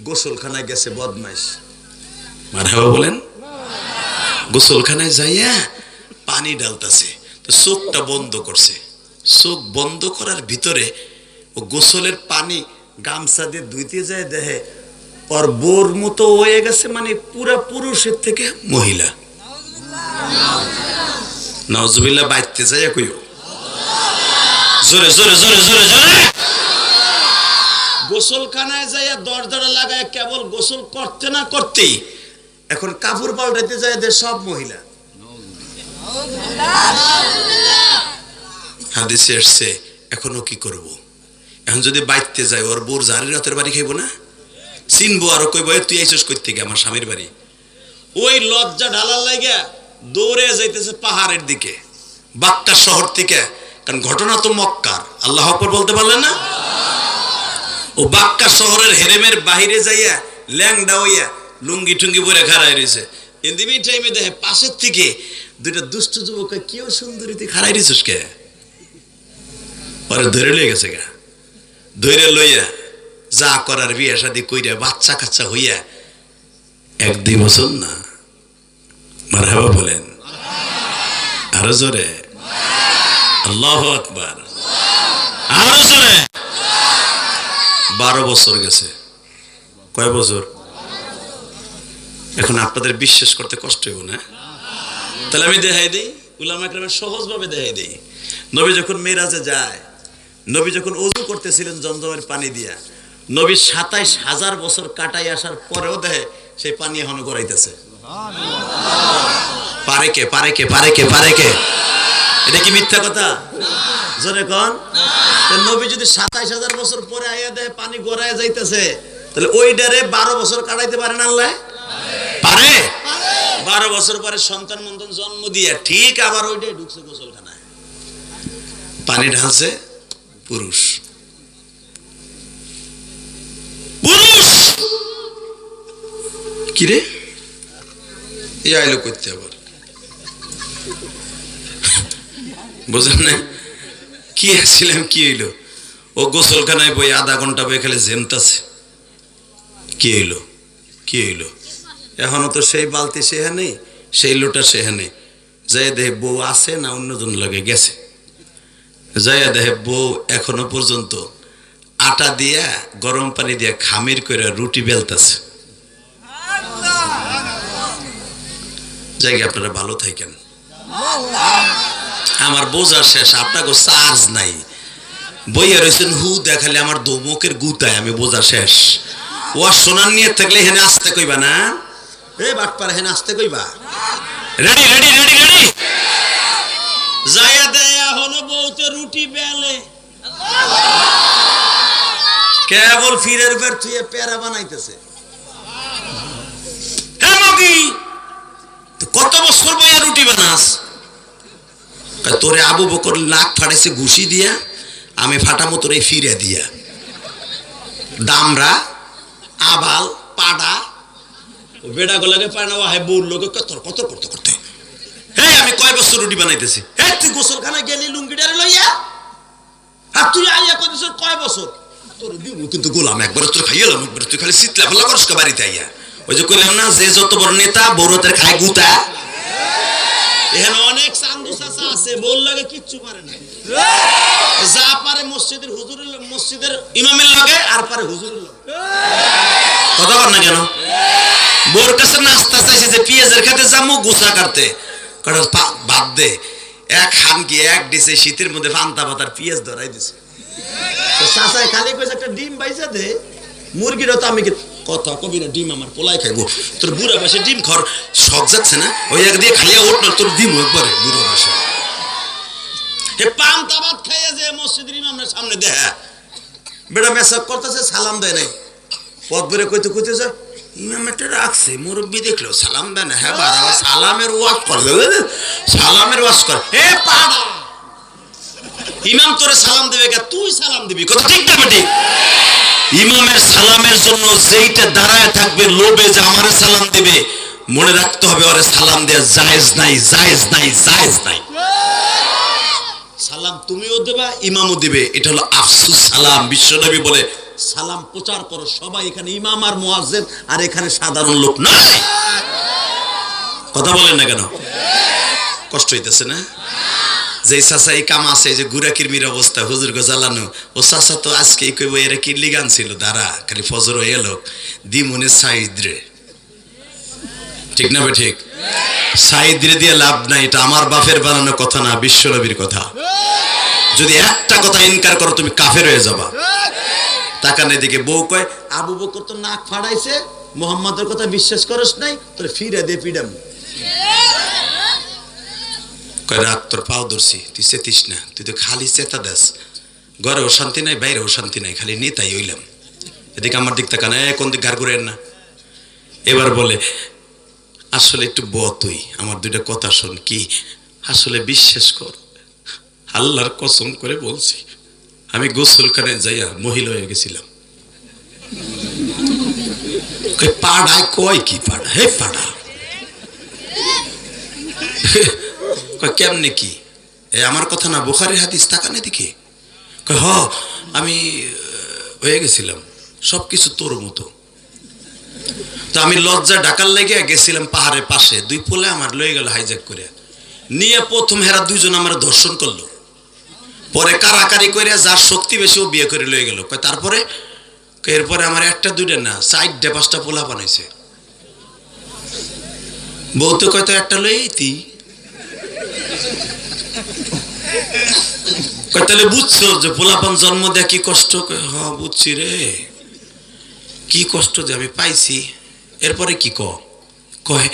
[SPEAKER 1] গোসলখানায় গেছে বদমাইশ, মারহাবা বলেন, গোসলখানায় যাইয়া পানি ঢালতাছে, তো চোখটা বন্ধ করছে, চোখ বন্ধ করার ভিতরে ও গোসলের পানি গামছা দিয়ে ধুইতে যায়, দেখে ওর বোর মতো হয়ে গেছে, মানে পুরা পুরুষের থেকে মহিলা। নাউজুবিল্লাহ বাইতে যায় কইও জোরে জোরে জোরে জোরে জোরে। গোসলখানায় যাইয়া দরজাটা লাগায় কেবল গোসল করতে না করতেই এখন কাপড় পাল্টাইতে যায় এদের সব মহিলা। হাদিসে আসছে এখনো কি করব, এখন যদি বাইতে যায় ওর বোর জারি রাতের বাড়ি খাইব না, চিনবো আরো কইব তুই আইসস কই থেকে, আমার স্বামীর বাড়ি। ওই লজ্জা ঢালার লাগা দৌড়ে যাইতেছে পাহাড়ের দিকে, বাক্কা শহর থেকে, কারণ ঘটনা তো মক্কার। আল্লাহ আকবার বলতে পারলেন না? ও বাক্কা শহরের হেরেমের বাহিরে যাইয়া ল্যাংডা হইয়া লুঙ্গি টুঙ্গি পরে খাড়াই রয়েছে। ইন্দিমি টাইমে দেখে পাশের থেকে দুইটা দুষ্ট যুবক, কেউ সুন্দরী তুই খাড়াই রয়েছিস কে, পরে ধরে লইয়া গেছে গা, ধরে লইয়া যা করার বিয়ে শাদী কইরা বাচ্চা কাচ্চা হইয়া 1-2 বছর না, মারহাবা বলেন আরো জোরে, আল্লাহু আকবার আরো জোরে। 12 বছর গেছে। কয় বছর? এখন আপনাদের বিশ্বাস করতে কষ্ট হইব না? তাহলে আমি দেখাই দিই, উলামা একরামের সহজ ভাবে দেখাই দিই। নবী যখন মেরাজে যায়, নবী যখন ওযু করতেছিলেন জমজমের পানি দিয়া, নবী 27,000 বছর কাটাই আসার পরেও দেখে সেই পানি এখনো গড়াইতেছে। পারে কে, পারে কে, পারে কে, পারে কে? এটা কি মিথ্যা কথা? জোরে কোন। নবী যদি 27,000 বছর পরে আইয়া দেয় পানি গড়ায় যাইতেছে, তাহলে ওইটারে 12 বছর কাটাইতে পারেন আল্লাহ? পারে। 12 বছর পরে সন্তান মন্তান জন্ম দিয়া ঠিক আবার ওইটাই ঢুকছে গোসলখানায়, পানি ঢালছে পুরুষ। পুরুষ কিরে এ আইলো করতে আবার বুঝেন না কি আসছিলাম, কি হইলো? ও গোসলখানায় বই আধা ঘন্টা বই খেলে জেমতাছে। কি হইলো, কি হইলো? এখনো তো সেই বালতি সেহা নেই, সেই লোটা সেহা নেই। যাই দেহে বউ আছে না অন্যজন লাগে গেছে, যাইয়া দেহে বউ এখনো পর্যন্ত আটা দিয়া গরম পানি দিয়া খামির করে রুটি বেলতেছে। জায়গা আপনারা ভালো থাকেন। আমার বোঝা শেষ, আপনাকে চার্জ নাই, বইয়া রয়েছেন হু দেখালে আমার দমকের গুতায়, আমি বোঝা শেষ। ও শোনার নিয়ে থাকলে হেনে আসতে কইবা না, এ বাটপার হেনে আসতে কইবা। রেডি রেডি রেডি রেডি যাইয়া দেয়া হলো বউতে রুটি বেলে, কেবল ফিরের উপর থুয়ে পেরা বানাইতেছে। হ্যাঁ মগি, কত বছর বইয়া রুটি বানাস? তোরে আবু বকর নাক ফাটাইছে ঘুষি দিয়া, আমি ফাটামো তোরে ফিরে দিয়া। দামরা আবাল পাডা বেড়া গোলাকে পায় না, হাই বউর লোকে কত কত করতে করতে। হ্যাঁ আমি কয় বছর রুটি বানাইতেছি। হ্যাঁ তুই গোসলখানা গেলি লুঙ্গিটারে লইয়া, আর তুই আইয়া কইছিস কয় বছর? তোর দিব কিন্তু গোলাম, একবার তোর খাইলাম, একবার তুই খালি শীতলা ফেলা করস বাড়িতে আইয়া। ওই যে কইলাম না, যে যত বড় নেতা বড়দের খায় গুতা। এখানে অনেক চান্দু চাচা আছে, বল লাগে কিচ্ছু পারে না, যা পারে মসজিদের হুজুরের, মসজিদের ইমামের লগে, আর পারে হুজুরের লগে। কথা বল না কেন? বোর কাছে নাস্তা চাইছে যে পেঁয়াজের খেতে যাবো গুছা কাটতে, বাদ দে, এক হানকি এক ডিসে শীতের মধ্যে পান্তা পাতার পেঁয়াজ ধরাই দিছে। চাচাই খালি কইছে একটা ডিম বাইজা দে, মুরগিরও তো আমি কথা কবি না, ডিম আমার পোলাই খাইবো। তোর বুড়া বাসে ডিম খর শখ যাচ্ছে না, ওই এক দিয়ে খাইয়া ওঠ না, তোর ডিম একবারে বুড়া বাসে। পান্তা ভাত খাইয়া যে মসজিদের ইমামের সামনে দেখা বেটা মেসাক করতেছে, সালাম দেয় নাই। পথ বেড়ে কইতে কইতেছে ইমামটা রাখছে, মুরব্বী দেখলো সালাম দেয় না। হ্যাঁ বাবা সালামের ওয়াজ করে, সালামের ওয়াজ করে। হে পাড়া, ইমাম তোরে সালাম দেবে কে? তুই সালাম দিবি, কথা ঠিক না বেটি? ইমামের সালামের জন্য যেইটা দাঁড়ায় থাকবে লোভে যে আমারে সালাম দিবে, মনে রাখতে হবে ওরে সালাম দেয়া জায়েজ নাই, জায়েজ নাই, জায়েজ নাই। সালাম তুমিও দেবা, ইমামও দিবে, এটা হলো আফসুস সালাম। বিশ্বনবী বলে সালাম প্রচার করো সবাই, এখানে ইমাম আর মুয়াজ্জিন আর এখানে সাধারণ লোক নয়। কথা বলেন না কেন? কষ্ট হইতেছে না? যে চাচা এই কাম আছে, যে গুড়া কিরমির অবস্থা, হুজুর গো জ্বালানো, ও চাচা তো আজকে কইব এরা কিরলি গান ছিল, দাঁড়া খালি ফজর এলো দিমনে সাইদ্রে, ঠিক না? ঠিক, সাইদ্রে দিয়ে লাভ নাই, এটা আমার বাপের বানানো কথা না, বিশ্বনবীর কথা। যদি একটা কথা ইনকার করো তুমি কাফের হয়ে যাবা। তাকানে দিকে বউ কয় আবু বকর তো নাক ফাড়াইছে, মুহাম্মাদের কথা বিশ্বাস করস নাই, তোর ফিরে দে পিডাম। কয় রাত তোর পাও ধরছি, তুই চেতিস না, তুই তো খালি চেতা দাস, ঘরেও শান্তি নাই, বাইরেও শান্তি নাই, খালি নেতাই হইলাম। এদিকে আমার দিক তাকানা, কোন দিক ঘাড় ঘুরেন না। এবার বলে আসলে একটু তুই আমার দুইটা কথা শোন। কি? আসলে বিশ্বাস কর, আল্লাহর কসম করে বলছি, আমি গোসলখানে যাইয়া মহিলা হয়ে গেছিলাম। পাড়ায় কয় কি পাড়া? হে পাড়া কেমনে কি? আমার কথা না, বুখারীর হাদিস, তাকানে দিকে। হ আমি হয়ে গেছিলাম সবকিছু তোর মতো। তো আমি লজ্জা ডাকার লেগে গেছিলাম পাহাড়ের পাশে, দুই পোলে আমার লয়ে গেল হাইজ্যাক করে নিয়ে। প্রথম হেরা দুইজন আমার ধর্ষণ করলো, পরে কারাকারি করে যার শক্তি বেশি ও বিয়ে করে লয়ে গেল। তারপরে এরপরে আমার একটা দুইটা না, 4-5টা পোলা বানাইছে। বউ তো কয়তো একটা লই তি, তাহলে বুঝছো যে পোলাপান জন্ম দেয়া কি কষ্ট? হ্যাঁ বুঝছি রে, কি কষ্ট যে আমি পাইছি। এরপরে কি কয়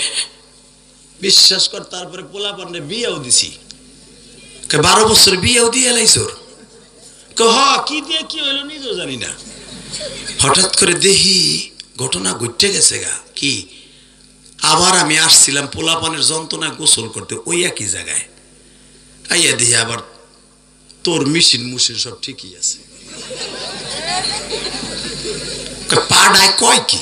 [SPEAKER 1] বিশ্বাস কর, তারপরে পোলাপানে বিয়েও দিছি, 12 বছর বিয়েও দিয়ে এলাইছর। হ কি দিয়ে কি হইলো নিজেও জানি না। হঠাৎ করে দেখি ঘটনা ঘটে গেছে গা। কি? আবার আমি আসছিলাম পোলাপানের যন্ত্রণায় গোসল করতে ওই একই জায়গায়, আইয়া দেখি আবার তোর মেশিন মুশিন সব ঠিকই আছে। পাড়ায় কয় কি?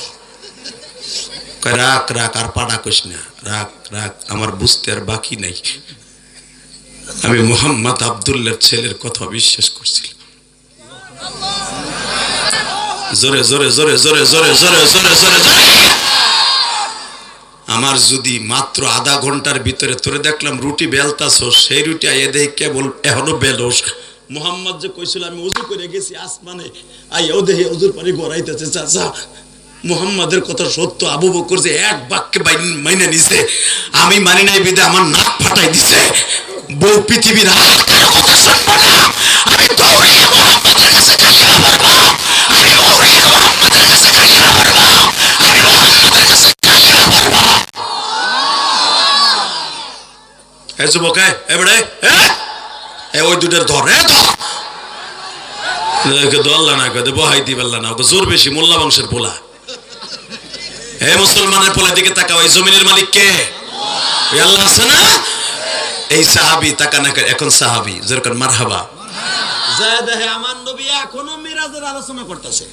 [SPEAKER 1] রাখ রাখ, আর পাড়া কইস না, রাখ রাখ, আমার বুঝতে আর বাকি নাই। আমি মোহাম্মদ আব্দুল্লাহর ছেলের কথা বিশ্বাস করছিলাম। জোরে জোরে জোরে জোরে জোরে জোরে জোরে জোরে জোরে। আমার যদি মাত্র আধা ঘন্টার ভিতরে তোরে দেখলাম রুটি বেলতাছ, সেই রুটি আইয়ে দেখ কেবল এখনো বেলোস। মোহাম্মদ যে কইছিল আমি উজু করে গেছি আসমানে, আইয়াও দেখে উজুর পানি গড়াইতেছে। চাচা মুহাম্মাদের কথা সত্য, আবু বকর যে এক বাক্যে মাইনে নিছে, আমি মানি নাই বিদে আমার নাক ফাটাই দিছে। বউ পৃথিবীর আর কারো কথা শুনবো না, আমি দৌড়িয়ে মুহাম্মাদের কাছে কালিমা পড়বো, আমি দৌড়িয়ে মুহাম্মাদের কাছে কালিমা পড়বো, আমি মুহাম্মাদের কাছে কালিমা পড়বো। এই যুবক, এবারে ওই দুটার ধর, দল্লা না কয় বহাই দিবেল্লা না, জোর বেশি, মোল্লা বংশের পোলা। হে মুসলমানের পোলা দিকে তাকাও, এই জমিনের মালিক কে? আল্লাহ আছে না? এই সাহাবী তাকা না, এখন সাহাবী যেরকম মারহাবা আমার নবী এখনো মিরাজের আলোচনা করতেছে।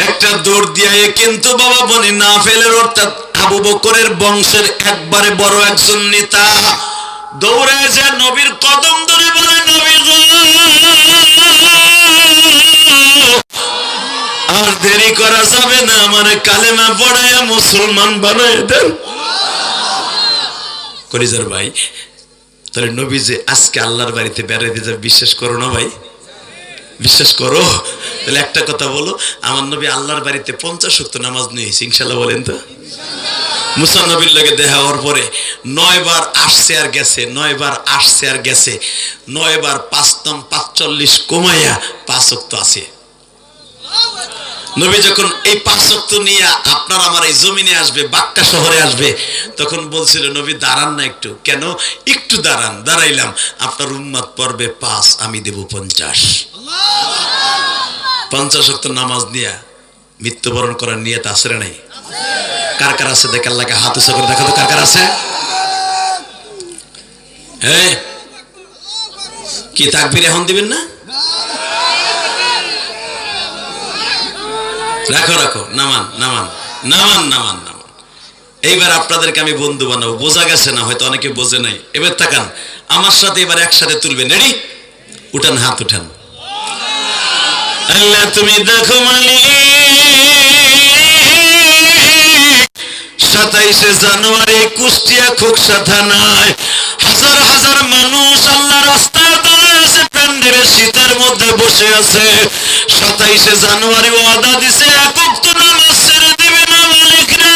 [SPEAKER 1] একটা দৌড় দিয়ে কিন্তু বাবা বনি না ফেলের, অর্থাৎ আবু বকরের বংশের একবারে বড় একজন নেতা দৌড়ে যে নবীর কদম ধরে বলে, নবী গো আর দেরি করা যাবে না, আমার কালেমা পড়াইয়া মুসলমান বানায় দেন। কলিজার ভাই, তাহলে নবী যে আজকে আল্লাহর বাড়িতে বেড়াইতে যাবে, বিশ্বাস করো না ভাই? বিশ্বাস করো? তাহলে একটা কথা বলো, আমার নবী আল্লাহর বাড়িতে 50 ওয়াক্ত নামাজ নিয়েছে, ইনশাল্লাহ বলেন তো? মুসা নবীর লগে দেখা হওয়ার পরে 9 বার আসছে আর গেছে, 9 বার আসছে আর গেছে, 9 বার 5 কমাইয়া 5 ওয়াক্ত আছে। নবী যখন এই 5 ওয়াক্ত নিয়ে আপনার আমার এই জমিনে আসবে, বাক্কা শহরে আসবে, তখন বলছিল নবী দাঁড়ান না একটু। কেন? একটু দাঁড়ান। দাঁড়াইলাম, আপনার উম্মত পড়বে 5, আমি দেব 50। 50 ওয়াক্ত নামাজ নিয়ে মৃত্যুবরণ করার নিয়ত আছে না নাই? কার কার আছে? দেখে আল্লাহকে হাত উঁচু করে দেখা তো কার কার আছে। হ্যাঁ, কি তাকবীর এখন দিবেন না? রাখো রাখো, নামান নামান নামান নামান নামান। এইবার আপনাদেরকে আমি বন্ধু বানাবো, বোঝা গেছে না? হয়তো অনেকে বোঝে নাই। এবার তাকান আমার সাথে, এবার একসাথে তুলবেন। রেডি? উঠান, হাত উঠান। আল্লাহ তুমি দেখো মালিক, 27শে জানুয়ারি কুষ্টিয়া খোকসা থানায় হাজার হাজার মানুষ আল্লাহ রাস্তায় দাঁড়ায় আছে, প্যান্ডেলের শীতের মধ্যে বসে আছে। 27শে জানুয়ারি ওয়াদা দিছে, এক ওয়াক্ত নামাজ ছেড়ে দিবে না মালিক রে।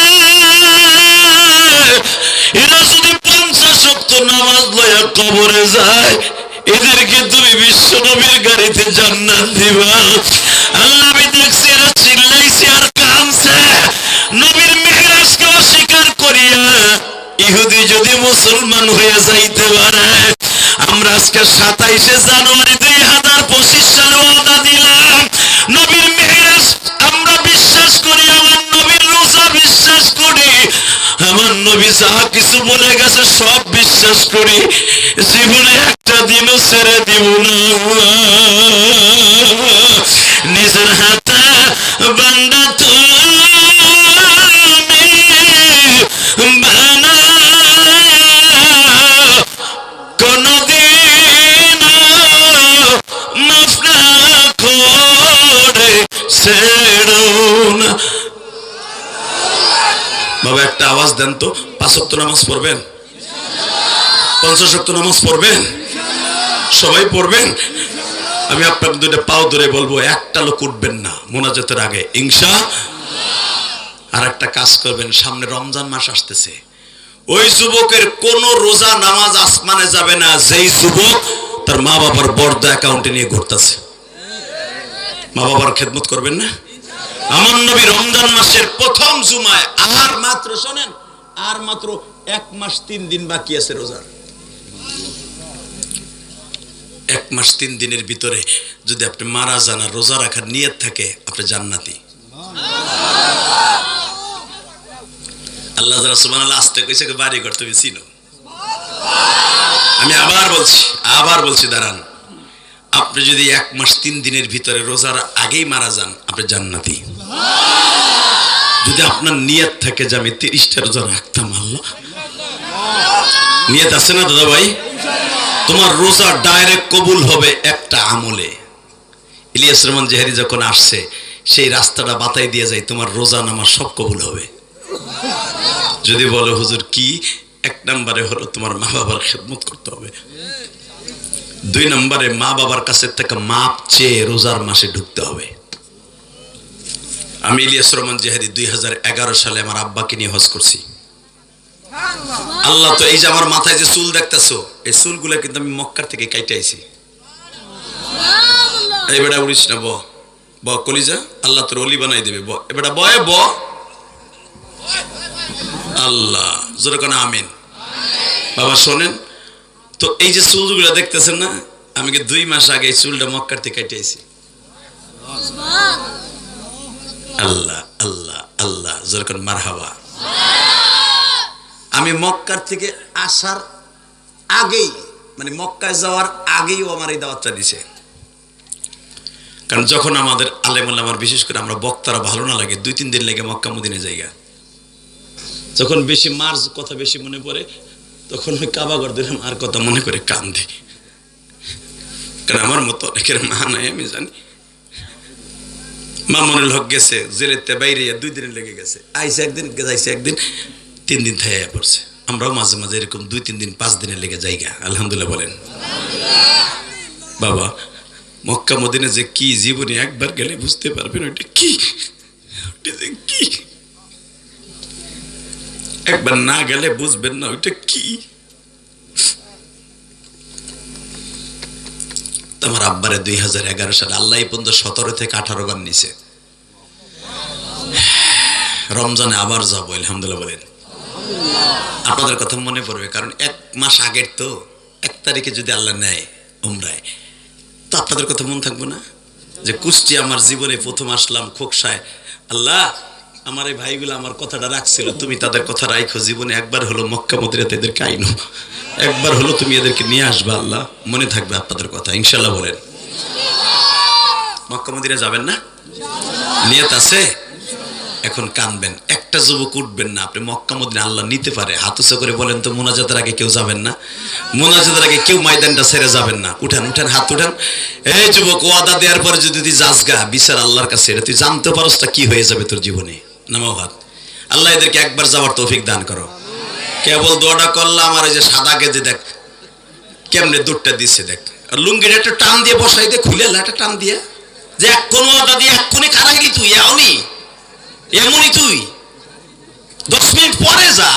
[SPEAKER 1] এরা যদি 50 ওয়াক্ত নামাজ লয়া কবরে যায়, এদেরকে তুমি বিশ্ব নবীর গাড়িতে জান্নাত দিবা। আল্লাহ আমি দেখছি এরা চিল্লাইছে আর কাঁদছে, নবীর মেরাজকে অস্বীকার করিয়া ইহুদি যদি মুসলমান হয়ে যাইতে পারে। আমরা আজকে 27শে জানুয়ারি 2025 সালে ওয়াদা দিলাম, নবীর মেরাজ আমরা বিশ্বাস করি, আমার নবীর রোজা বিশ্বাস করি, আমার নবী যা কিছু বলে গেছে সব বিশ্বাস করি। জীবনে একটা দিনও ছেড়ে দিব না। নিজের হাতে বান্দা কোনদিন মাফ না করে ছেড়ো না। বাবা একটা আওয়াজ দেন তো, 5 ওয়াক্ত নামাজ পড়বেন? 50 ওয়াক্ত নামাজ পড়বেন? সবাই পড়বেন? আমি আপনার দুটো পাও ধরে বলবো, একটা লোক উঠবেন না মোনাজাতের আগে, ইনশাআল্লাহ। আর একটা কাজ করবেন, সামনে রমজান মাস আসতেছে, ওই যুবকের কোন রোজা নামাজ আসমানে যাবে না যেই যুবক তার মা বাবার বর্দ অ্যাকাউন্টে নিয়ে ঘুরতেছে। মা বাবার খেদমত করবেন না? আমার নবী রমজান মাসের প্রথম জুমায়, আর মাত্র শোনেন, আর মাত্র 1 মাস 3 দিন বাকি আছে রোজার। 1 মাস 3 দিনের ভিতরে যদি আপনি মারা যান আর রোজা রাখার নিয়ত থাকে, আপনি জান্নাতি। আল্লাহ সুবহানাল্লাহ আস্তে কইছে বাড়ি ঘর তুমি চিনো। আমি আবার বলছি দাঁড়ান, আপনি যদি 1 মাস 3 দিনের ভিতরে রোজার আগেই মারা যান, আপনি জান্নাতি। যদি আপনার নিয়ত থাকে যে আমি 30টা রোজা রাখতাম, আল্লাহ নিয়ত আছে না দাদা ভাই? তোমার রোজা ডাইরেক্ট কবুল হবে একটা আমলে। ইলিয়াস রহমান জেহারি যখন আসছে, সেই রাস্তাটা বাতাই দিয়ে যায়, তোমার রোজা নামাজ সব কবুল হবে। যদি বলো হুজুর কি? 1 নম্বরে হলো তোমার মা বাবার খেদমত করতে হবে। 2 নম্বরে মা বাবার কাছে থেকে মাপ চেয়ে রোজার মাসে ঢুকতে হবে। আমি ইলিয়াস রহমান জিহাদি 2011 সালে আমার আব্বাকে নিয়ে হজ করছি। আল্লাহ তো এই যে আমার মাথায় যে চুল দেখতেছো, এই চুলগুলো কিন্তু আমি মক্কার থেকে কাইটে আইছি। এই বেটা উড়িস না, ব কলিজা, আল্লাহ তোর অলি বানাই দেবে। এবারে বয়ে আল্লাহ জোরে কোন আমিন। বাবা শোনেন তো, এই যে চুলগুলো দেখতেছেন না, আমি 2 মাস আগে এই চুলটা মক্কার থেকে কাইটে আইছি। আল্লাহ আল্লাহ আল্লাহ জোরে কোন মারহাবা। আমি মক্কার থেকে আসার আগেই, মানে মক্কায় যাওয়ার আগেই ও আমার এই দাওয়াতটা দিছে। কারণ যখন আমাদের আলেমুল্লাহ, আমার বিশেষ করে আমরা বক্তারা ভালো না লাগে, 2-3 দিন লেগে মক্কা মদিনা জায়গা, যখন বেশি মার কথা বেশি মনে পড়ে, তখন ওই কাবাঘর দিলাম আর কথা মনে করে কান্দে। কারণ আমার মতো অনেকের মা নাই, আমি জানি। মামুনুল হক গেছে জেলেতে বাইরে 2 দিন লেগে গেছে, আইসে একদিন, যাইছে একদিন, 3 দিন থেকে পড়ছে। আমরাও মাঝে মাঝে এরকম 2-3 দিন 5 দিনের লেগে জায়গা। আলহামদুলিল্লাহ বলেন। বাবা মক্কা মদিনা যে কি, জীবনে একবার গেলে বুঝতে পারবেন ওইটা কি, ওইটা যে কি, একবার না গেলে বুঝবেন না ওইটা কি। আমার আব্বারে 2011 সালে আল্লাহ এই পর্যন্ত 17 থেকে 18 বার নিছে। রমজানে আবার যাবো আলহামদুলিল্লাহ বলেন। আপনাদের কথা মনে পড়বে, কারণ 1 মাস আগের তো 1 তারিখে যদি আল্লাহ নেয় উমরায়, তো আপনাদের কথা মনে থাকবো না যে কুষ্টি আমার জীবনে প্রথম আসলাম খোকসায়। আল্লাহ আমার এই ভাইগুলো আমার কথাটা রাখছিল, তুমি তাদের কথা রাখো, জীবনে একবার হলো মক্কা মদিনাতে এদেরকে আইনো, একবার হলো তুমি এদেরকে নিয়ে আসবা। আল্লাহ মনে থাকবে আপনাদের কথা ইনশাল্লাহ বলেন। মক্কা মদিনা যাবেন না? নিয়ত আছে? এখন কানবেন, একটা যুবক উঠবেন না। আপনি মক্কা মদিনা আল্লাহ নিতে পারে, হাত উঁচু করে বলেন তো, মোনাজাতের আগে কেউ যাবেন না? মোনাজাতের আগে কেউ ময়দানটা ছেড়ে যাবেন না? উঠান উঠান, হাত উঠান। এই যুবক, ওয়াদা দেওয়ার পরে যদি তুই যাস গা বিচার আল্লাহর কাছে, এটা তুই জানতে পারস তা কি হয়ে যাবে তোর জীবনে। নামাও হাত। আল্লাহ এদেরকে একবার যাওয়ার তৌফিক দান করো। কেবল দোয়াটা করলাম, আর ওই যে সাদা গেজে দেখ কেমনে দুধটা দিচ্ছে, দেখ লুঙ্গিটা একটা টান দিয়ে বসাই দে, খুলে একটা টান দিয়ে, যে এক কোন ওয়াদা দিয়ে এক্ষুনি খারাইলি তুই, এমনই তুই 10 মিনিট পরে যা,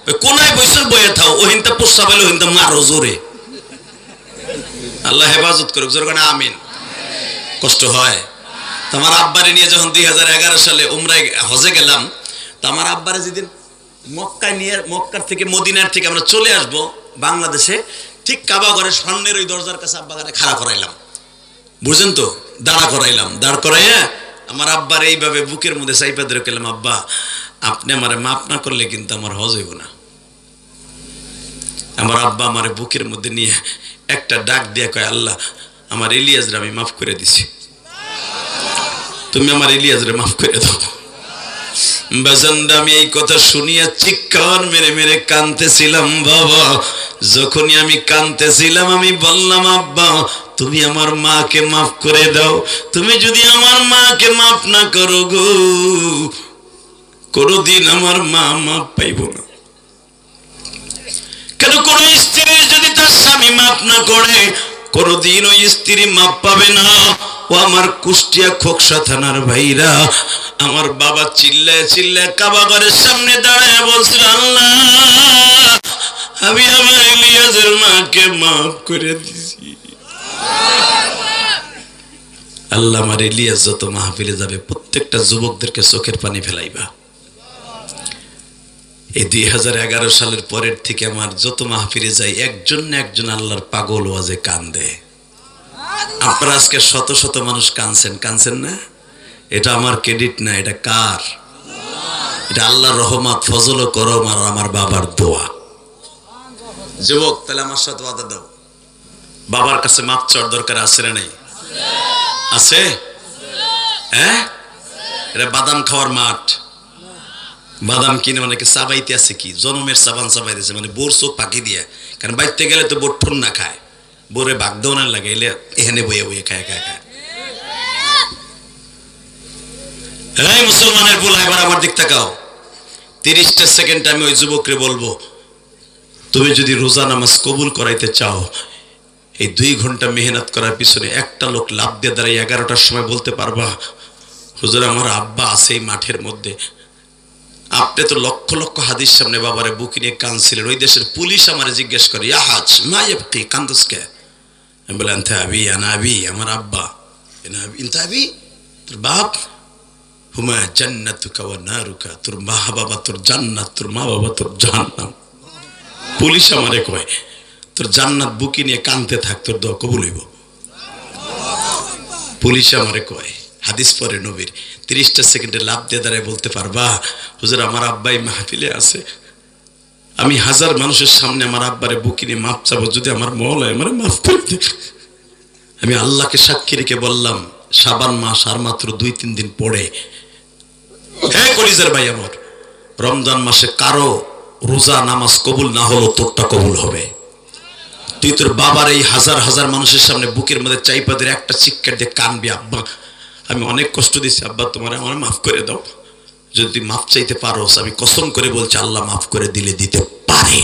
[SPEAKER 1] ওই কোনায় বসে বয়ে থাও, ওহিনটা পোষা পেলে ওহিনটা মারো জোরে। আল্লাহ হেফাজত করুক, জোরে কোন আমিন। কষ্ট হয়। আমার আব্বারে নিয়ে যখন 2011 সালে উমরায় হজে গেলাম, তো আমার আব্বারে যেদিন মক্কায় নিয়ে, মক্কার থেকে মদিনার থেকে আমরা চলে আসব বাংলাদেশে, ঠিক কাবা ঘরের স্বর্ণের ওই দরজার কাছে আব্বাকে খাড়া করাইলাম, বুঝেন তো, দাঁড়া করাইলাম। দাঁড় করাইয়া আমার আব্বার এইভাবে বুকের মধ্যে চাইপা ধরে গেলাম, আব্বা আপনি আমারে মাফ না করলে কিন্তু আমার হজ হইব না। আমার আব্বা আমার বুকের মধ্যে নিয়ে একটা ডাক দিয়ে কয়, আল্লাহ আমার ইলিয়াসরে আমি মাফ করে দিছি, তুমি আমার ইলিয়াসরে মাফ করে দাও। বাজানদা আমি এই কথা শুনিয়া চিৎকার মেরে মেরে কাঁদতেছিলাম। বাবা যখনই আমি কাঁদতেছিলাম, আমি বললাম, আব্বা তুমি আমার মাকে মাফ করে দাও, তুমি যদি আমার মাকে মাফ না করো গো, কোনদিন আমার মা মাফ পাইব না। কেন, কোন স্ত্রী যদি তার স্বামী মাফ না করে, কোনদিন ওই স্ত্রী মাপ পাবে না। ও আমার কুষ্টিয়া খোকসা থানার ভাইরা, আমার বাবা চিল্লায় চিল্লায় কাবা ঘরের সামনে দাঁড়ায় বলছিল, আল্লাহ আমি আমার ইলিয়াসের মাকে মাফ করে দিছি। আল্লাহ আমার ইলিয়াস যত মাহফিলে যাবে প্রত্যেকটা যুবকদেরকে চোখের পানি ফেলাইবা। এই 2011 সালের পরের থেকে আমার যত মাহফিলে যাই, একজন না একজন আল্লাহর পাগল ওয়াজে কান্দে। আপনারা আজকে শত শত মানুষ কানছেন না? এটা আমার ক্রেডিট না, এটা কার? এটা আল্লাহর রহমত, ফজল ও করম আর আমার বাবার দোয়া। যুবক তাহলে আমার সাথে ওয়াদা দাও, বাবার কাছে মাপ চাওয়ার দরকার আছে না নেই? আছে? হ্যাঁ, এটা বাদাম খাওয়ার মাঠ। বাদাম কিনে অনেকে চাবাইতে আছে, কি জনমের সাবান চাবাইতেছে, মানে বোর চোখ পাকি দিয়ে। কারণ বাইতে গেলে তো বোর ঠুন না খায়, বোরে বাগদৌনার লাগে, এলে এখানে বইয়ে বইয়ে খায় খায় খায়। এই মুসলমানের বলা, এবার আমার দিক তাকাও। 30টা সেকেন্ড আমি ওই যুবকরে বলবো, তুমি যদি রোজা নামাজ কবুল করাইতে চাও, এই 2 ঘন্টা মেহনত করার পিছনে একটা লোক লাভ দিয়ে দাঁড়াই 11টার সময় বলতে পারবা, হুজুর আমার আব্বা আছে এই মাঠের মধ্যে। আপনি তো লক্ষ লক্ষ হাদিস সামনে বাবারে বুকে নিয়ে কাঁদছিলেন, ওই দেশের পুলিশ আমার জিজ্ঞেস করে ইয়াহাজ মা ইয়াবকি কান্দসকে, আমি বলি আনতা আবি আনা আবি, আমার আব্বা। ইনতা আবি, তোর বাপ, হুমা জান্নাতুকা ওয়া নারুকা, তোর মা বাবা তোর জান্নাত, তোর মা বাবা তোর জাহান্নাম। পুলিশ আমারে কয় তোর জান্নাত বুকে নিয়ে কাঁদতে থাক, তোর দোয়া কবুল হইব। পুলিশ আমারে কয়, হাদিস পরে নবীর, 30টা সেকেন্ডে লাভ দিয়ে দাঁড়ায় বলতে পারবা হুজুর আমার আব্বাই মাহফিলে আছে, আমি হাজার মানুষের সামনে আমার আব্বারে বুকে নিয়ে মাপ চাবো, যদি আমার মওলা আমার মাফ করে দে। আমি আল্লাহকে সাক্ষী রেখে বললাম শাবান মাস আর মাত্র 2-3 দিন পরে, হে কলিজার ভাই আমার, রমজান মাসে কারো রোজা নামাজ কবুল না হলো তোরটা কবুল হবে। তুই তোর বাবার এই হাজার হাজার মানুষের সামনে বুকের মধ্যে চাইপাদের একটা চিৎকার দিয়ে কানবি, আব্বা আমি অনেক কষ্ট দিচ্ছি, আব্বা তোমার আমার মাফ করে দাও। যদি তুই মাফ চাইতে পারো, আমি কসম করে বলছি আল্লাহ মাফ করে দিলে দিতে পারে।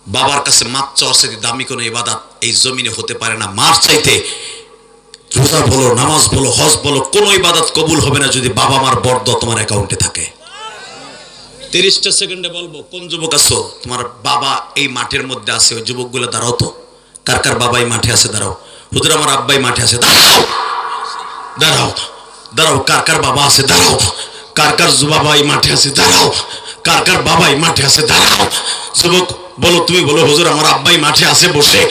[SPEAKER 1] বাবার কাছে মাফ চাওয়ার চাইতে দামি কোনো ইবাদত এই জমিনে হতে পারে না। মার চাইতে রোজা বলো, নামাজ বলো, হজ বলো, কোনো ইবাদত কবুল হবে না যদি বাবা মার বরদোয়া তোমার অ্যাকাউন্টে থাকে। 30টা সেকেন্ডে বলবো কোন যুবক আছো তোমার বাবা এই মাঠের মধ্যে আছে, ওই যুবকগুলো দাঁড়াও তো, কার কার বাবা এই মাঠে আছে দাঁড়াও। হুজুর আমার আব্বাই মাঠে আছে, দাঁড়াও দাঁড়াও দাঁড়াও, কার কার বাবা আছে দাঁড়াও, কার কার বাবা এই মাঠে আছে দাঁড়াও, কার কার বাবা এই মাঠে আছে দাঁড়াও। যুবক বলো, তুমি বলো হুজুর আমার আব্বাই মাঠে আছে বসে,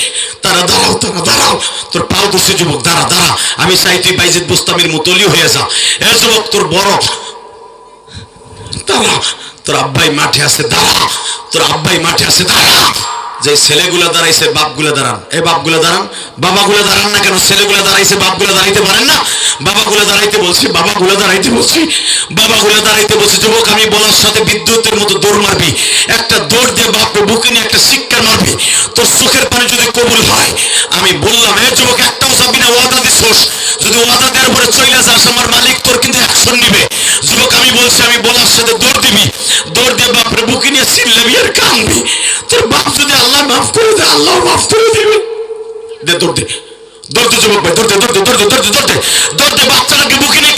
[SPEAKER 1] তারা দাঁড়াও, তারা দাঁড়াও, তোর পাও দোষে যুবক, দাঁড়া দাঁড়া, আমি চাই তুই বাইজিদ বুস্তামির মুতলি হয়ে যা। এ যুবক তোর বড় দাঁড়া, তোর আব্বাই মাঠে আছে দাঁড়া, তোর আব্বাই মাঠে আছে দাঁড়া। যে ছেলেগুলা দাঁড়াইছে বাপগুলা দাঁড়ান, এই বাপগুলা দাঁড়ান, বাবাগুলা দাঁড়ান না কেন? ছেলেগুলা দাঁড়াইছে বাপগুলা দাঁড়াইতে পারেন না? বাবাগুলা দাঁড়াইতে বলছি, বাবাগুলা দাঁড়াইতে বলছি, বাবাগুলা দাঁড়াইতে বলছি। যুবক আমি বলার সাথে বিদ্যুতের মতো দৌড় মারবি, একটা দৌড় দিয়ে বাপকে বুকে নিয়ে একটা শিক্ষা মারবি, তোর চোখের পানি যদি কবুল হয়। আমি বললাম এ যুবক একটাও যাবি না, ওয়াদা দিছোস, যদি ওয়াদা দেওয়ার পরে চলে যাস আমার মালিক তোর কিন্তু অ্যাকশন নিবে। যুবক আমি বলছি, আমি বলার সাথে দৌড় দিবি, দৌড় দিয়ে বাপরে বুকে নিয়ে চিল্লাবি আর কাঁদবি। তোর বাপ যদি আল্লাহ মাফ করে দেয় আল্লাহ মাফ করে দিবে। দে দৌড় দে, দৌড় দে যুবক ভাই, দৌড় দে, দৌড় দে, দৌড় দে, দৌড় দে, দৌড় দে, দৌড় দে, বাচ্চাটাকে বুকে নিয়ে